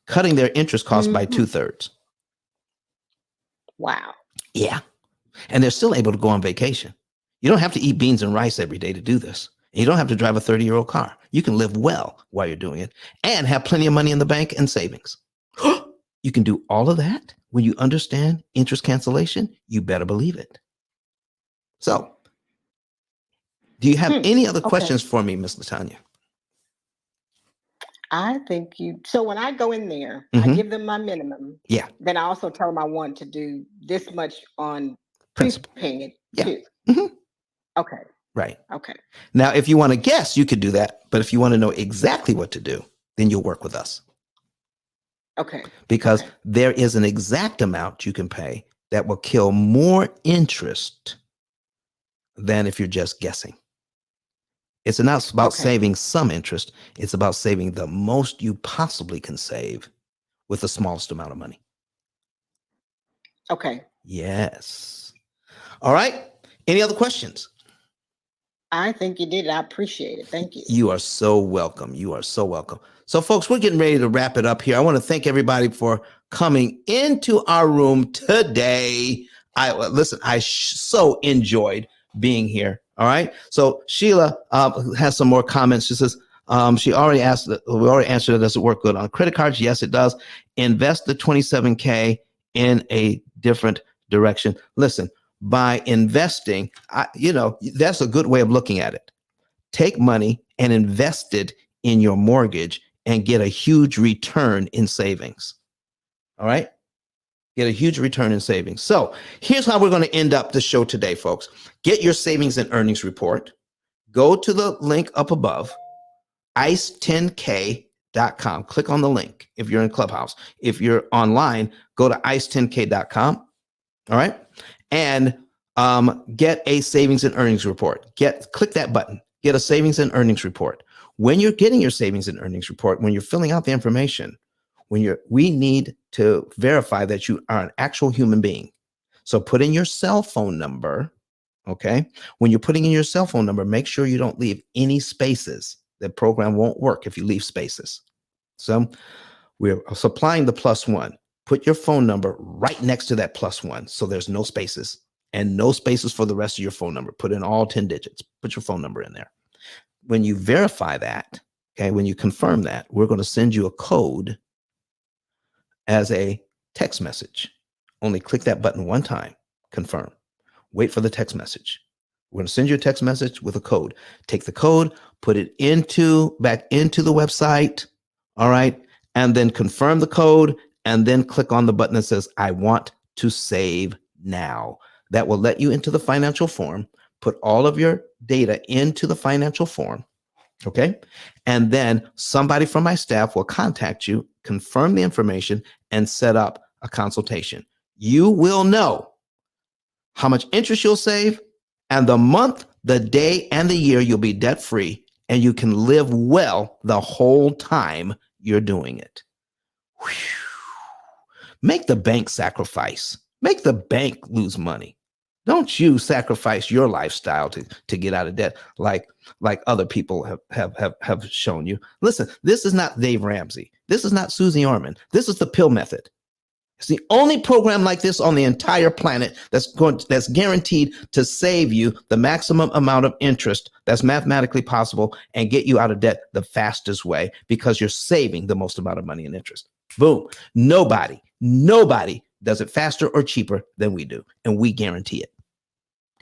cutting their interest costs by 2/3. Wow. Yeah. And they're still able to go on vacation. You don't have to eat beans and rice every day to do this. You don't have to drive a 30-year-old car. You can live well while you're doing it and have plenty of money in the bank and savings. You can do all of that when you understand interest cancellation. You better believe it. So, do you have any other questions for me, Ms. Latanya? I think so when I go in there, I give them my minimum. Yeah. Then I also tell them I want to do this much on Principal. prepayment Yeah. too. Okay. Right. Okay. Now, if you want to guess, you could do that. But if you want to know exactly what to do, then you'll work with us. Okay. Because there is an exact amount you can pay that will kill more interest than if you're just guessing. It's not about saving some interest. It's about saving the most you possibly can save with the smallest amount of money. Okay. Yes. All right. Any other questions? I think you did. I appreciate it. Thank you. You are so welcome. You are so welcome. So, folks, we're getting ready to wrap it up here. I want to thank everybody for coming into our room today. I so enjoyed being here. All right. So Sheila has some more comments. She says she already asked. We already answered it. Does it work good on credit cards? Yes, it does. Invest the $27K in a different direction. Listen, by investing, that's a good way of looking at it. Take money and invest it in your mortgage and get a huge return in savings. All right. Get a huge return in savings. So here's how we're going to end up the show today, folks. Get your savings and earnings report. Go to the link up above, ice10k.com. Click on the link if you're in Clubhouse. If you're online, go to ice10k.com. All right. And get a savings and earnings report. Click that button. Get a savings and earnings report. When you're getting your savings and earnings report, when you're filling out the information, we need to verify that you are an actual human being. So put in your cell phone number. Okay. When you're putting in your cell phone number, make sure you don't leave any spaces. The program won't work if you leave spaces. So we're supplying the +1. Put your phone number right next to that +1. So there's no spaces and no spaces for the rest of your phone number. Put in all 10 digits. Put your phone number in there. When you verify that, okay, when you confirm that, we're going to send you a code as a text message. Only click that button one time, confirm. Wait for the text message. We're going to send you a text message with a code. Take the code, put it back into the website, all right, and then confirm the code, and then click on the button that says, I want to save now. That will let you into the financial form, put all of your data into the financial form, okay? And then somebody from my staff will contact you, confirm the information, and set up a consultation. You will know how much interest you'll save, and the month, the day, and the year you'll be debt-free, and you can live well the whole time you're doing it. Whew. Make the bank sacrifice. Make the bank lose money. Don't you sacrifice your lifestyle to get out of debt like other people have shown you. Listen, this is not Dave Ramsey. This is not Susie Orman. This is the P.I.L.L method. It's the only program like this on the entire planet that's guaranteed to save you the maximum amount of interest that's mathematically possible and get you out of debt the fastest way because you're saving the most amount of money in interest. Boom. Nobody does it faster or cheaper than we do, and we guarantee it.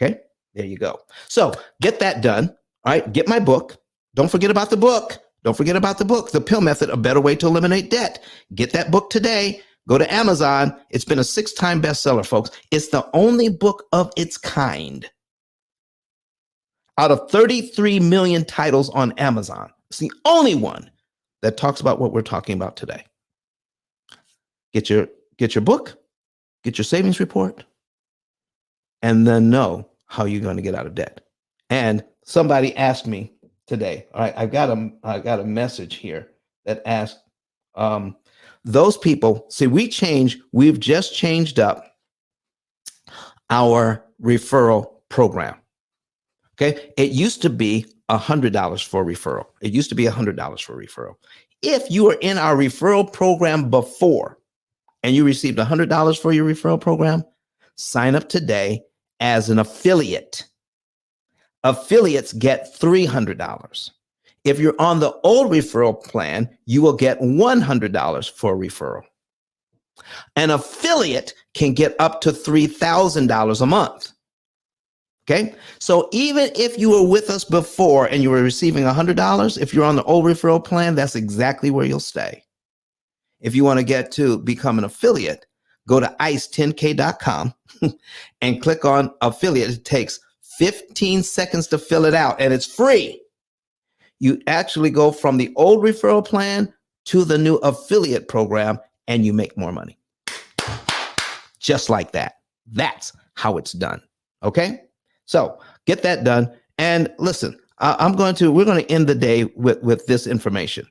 Okay, there you go. So get that done. All right, get my book. Don't forget about the book. Don't forget about the book, The P.I.L.L Method, A Better Way to Eliminate Debt. Get that book today. Go to Amazon. It's been a 6-time bestseller, folks. It's the only book of its kind out of 33 million titles on Amazon. It's the only one that talks about what we're talking about today. Get your book, get your savings report, and then know how you're going to get out of debt. And somebody asked me today, all right, I got a message here that asked, those people, see, we've just changed up our referral program. Okay. It used to be $100 for referral. It used to be $100 for referral. If you were in our referral program before and you received $100 for your referral program, sign up today as an affiliate. affiliates get $300. If you're on the old referral plan, you will get $100 for a referral. An affiliate can get up to $3,000 a month. Okay. So even if you were with us before and you were receiving $100, if you're on the old referral plan, that's exactly where you'll stay. If you want to get to become an affiliate, go to ice10k.com and click on affiliate. It takes 15 seconds to fill it out and it's free. You actually go from the old referral plan to the new affiliate program and you make more money. Just like that. That's how it's done. Okay. So get that done. And listen, we're going to end the day with this information.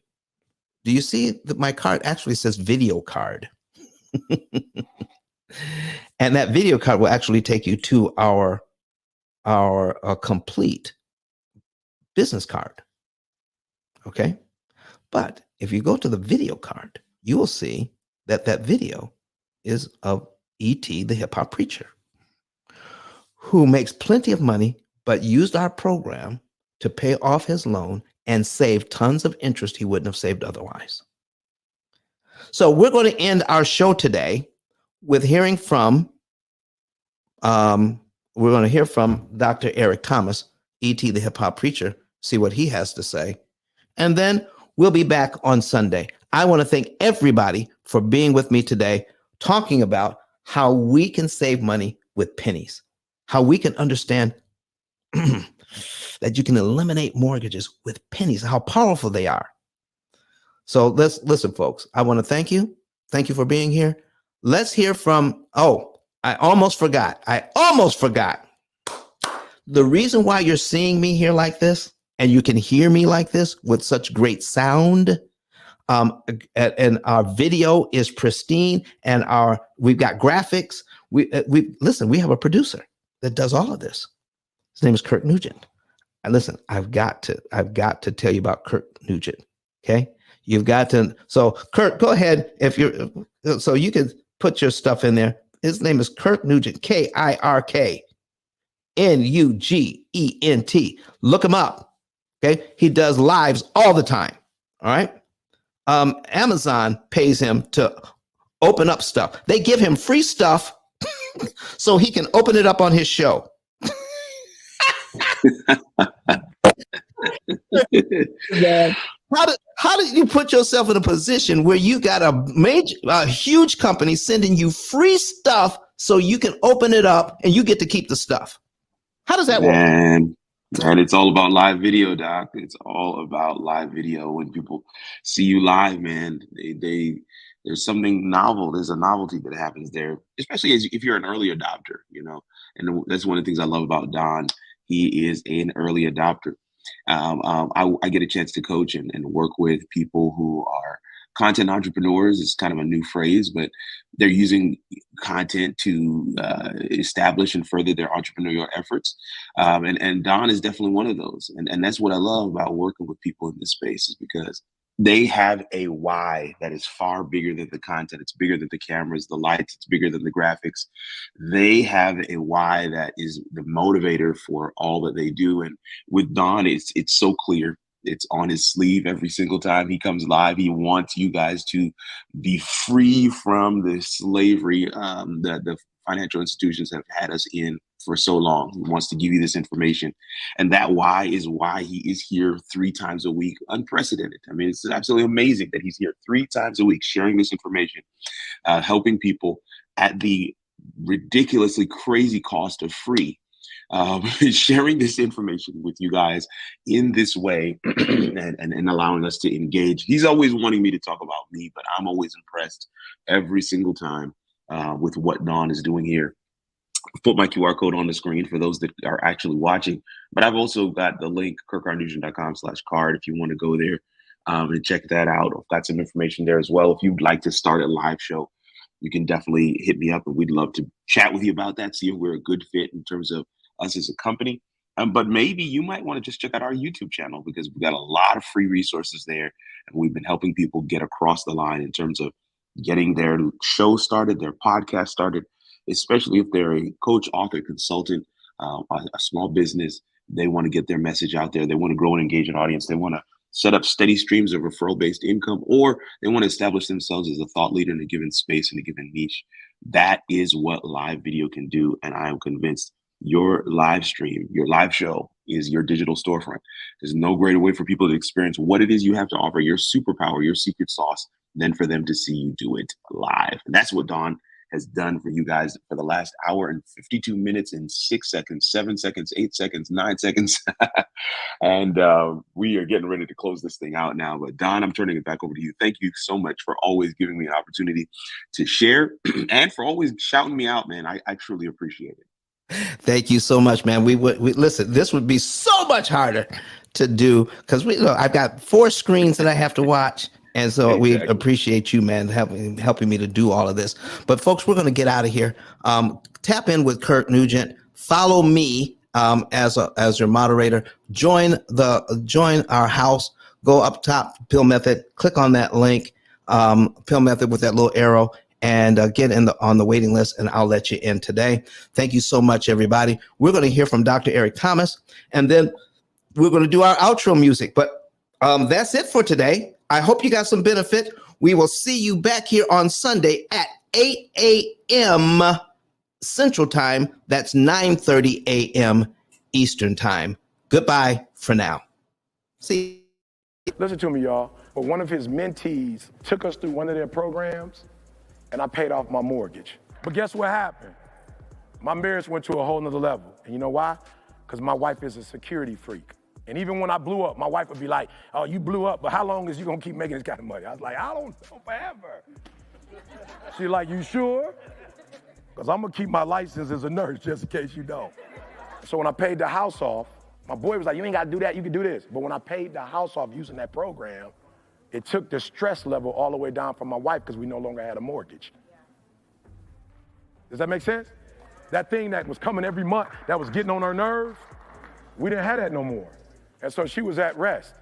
Do you see that my card actually says video card? And that video card will actually take you to our complete business card. Okay. But if you go to the video card, you will see that that video is of E.T., the hip hop preacher, who makes plenty of money, but used our program to pay off his loan and save tons of interest he wouldn't have saved otherwise. So we're going to end our show today with hearing from, we're going to hear from Dr. Eric Thomas, E.T. the hip hop preacher, see what he has to say. And then we'll be back on Sunday. I want to thank everybody for being with me today, talking about how we can save money with pennies, how we can understand that you can eliminate mortgages with pennies, how powerful they are. So let's listen, folks. I want to thank you. Thank you for being here. Let's hear from, I almost forgot. The reason why you're seeing me here like this and you can hear me like this with such great sound, and our video is pristine, and we've got graphics. We have a producer that does all of this. His name is Kirk Nugent. And listen, I've got to tell you about Kirk Nugent. Okay, you've got to. So Kirk, go ahead so you can put your stuff in there. His name is Kirk Nugent, KIRK NUGENT. Look him up. Okay, he does lives all the time. All right. Amazon pays him to open up stuff. They give him free stuff so he can open it up on his show. How did you put yourself in a position where you got a huge company sending you free stuff so you can open it up and you get to keep the stuff? How does that work? And it's all about live video, Doc. It's all about live video. When people see you live, man, there's something novel. There's a novelty that happens there, especially if you're an early adopter, and that's one of the things I love about Don. He is an early adopter. I get a chance to coach and work with people who are content entrepreneurs. It's kind of a new phrase, but they're using content to establish and further their entrepreneurial efforts. And Don is definitely one of those. And that's what I love about working with people in this space, is because they have a why that is far bigger than the content. It's bigger than the cameras, the lights. It's bigger than the graphics. They have a why that is the motivator for all that they do. And with Don, it's so clear. It's on his sleeve every single time he comes live. He wants you guys to be free from the slavery that the financial institutions have had us in for so long. He wants to give you this information. And that why is why he is here 3 times a week, unprecedented. I mean, it's absolutely amazing that he's here 3 times a week, sharing this information, helping people at the ridiculously crazy cost of free. Sharing this information with you guys in this way and allowing us to engage. He's always wanting me to talk about me, but I'm always impressed every single time with what Don is doing here. Put my QR code on the screen for those that are actually watching, but I've also got the link, kirkrnugent.com/card, if you want to go there and check that out. I've got some information there as well. If you'd like to start a live show, you can definitely hit me up, and we'd love to chat with you about that, see if we're a good fit in terms of us as a company. But maybe you might want to just check out our YouTube channel, because we've got a lot of free resources there. And we've been helping people get across the line in terms of getting their show started, their podcast started, especially if they're a coach, author, consultant, a small business. They want to get their message out there. They want to grow and engage an audience. They want to set up steady streams of referral-based income, or they want to establish themselves as a thought leader in a given space, in a given niche. That is what live video can do. And I am convinced your live stream, your live show is your digital storefront. There's no greater way for people to experience what it is you have to offer, your superpower, your secret sauce, than for them to see you do it live. And that's what Dawn has done for you guys for the last hour and 52 minutes and 6 seconds, 7 seconds, 8 seconds, 9 seconds. And we are getting ready to close this thing out now. But Don, I'm turning it back over to you. Thank you so much for always giving me an opportunity to share and for always shouting me out, man. I truly appreciate it. Thank you so much, man. We listen, this would be so much harder to do because I've got 4 screens that I have to watch. And so we appreciate you, man, helping me to do all of this. But folks, we're going to get out of here. Tap in with Kirk Nugent. Follow me as your moderator. Join our house. Go up top, P.I.L.L Method. Click on that link, P.I.L.L Method with that little arrow, and get on the waiting list, and I'll let you in today. Thank you so much, everybody. We're going to hear from Dr. Eric Thomas, and then we're going to do our outro music. But that's it for today. I hope you got some benefit. We will see you back here on Sunday at 8 a.m. Central Time. That's 9:30 a.m. Eastern Time. Goodbye for now. See you. Listen to me, y'all. But one of his mentees took us through one of their programs, and I paid off my mortgage. But guess what happened? My marriage went to a whole nother level. And you know why? Because my wife is a security freak. And even when I blew up, my wife would be like, oh, you blew up, but how long is you gonna keep making this kind of money? I was like, I don't know, forever. She's like, you sure? Because I'm gonna keep my license as a nurse just in case you don't. So when I paid the house off, my boy was like, you ain't gotta do that, you can do this. But when I paid the house off using that program, it took the stress level all the way down for my wife because we no longer had a mortgage. Does that make sense? That thing that was coming every month, that was getting on her nerves, we didn't have that no more. And so she was at rest.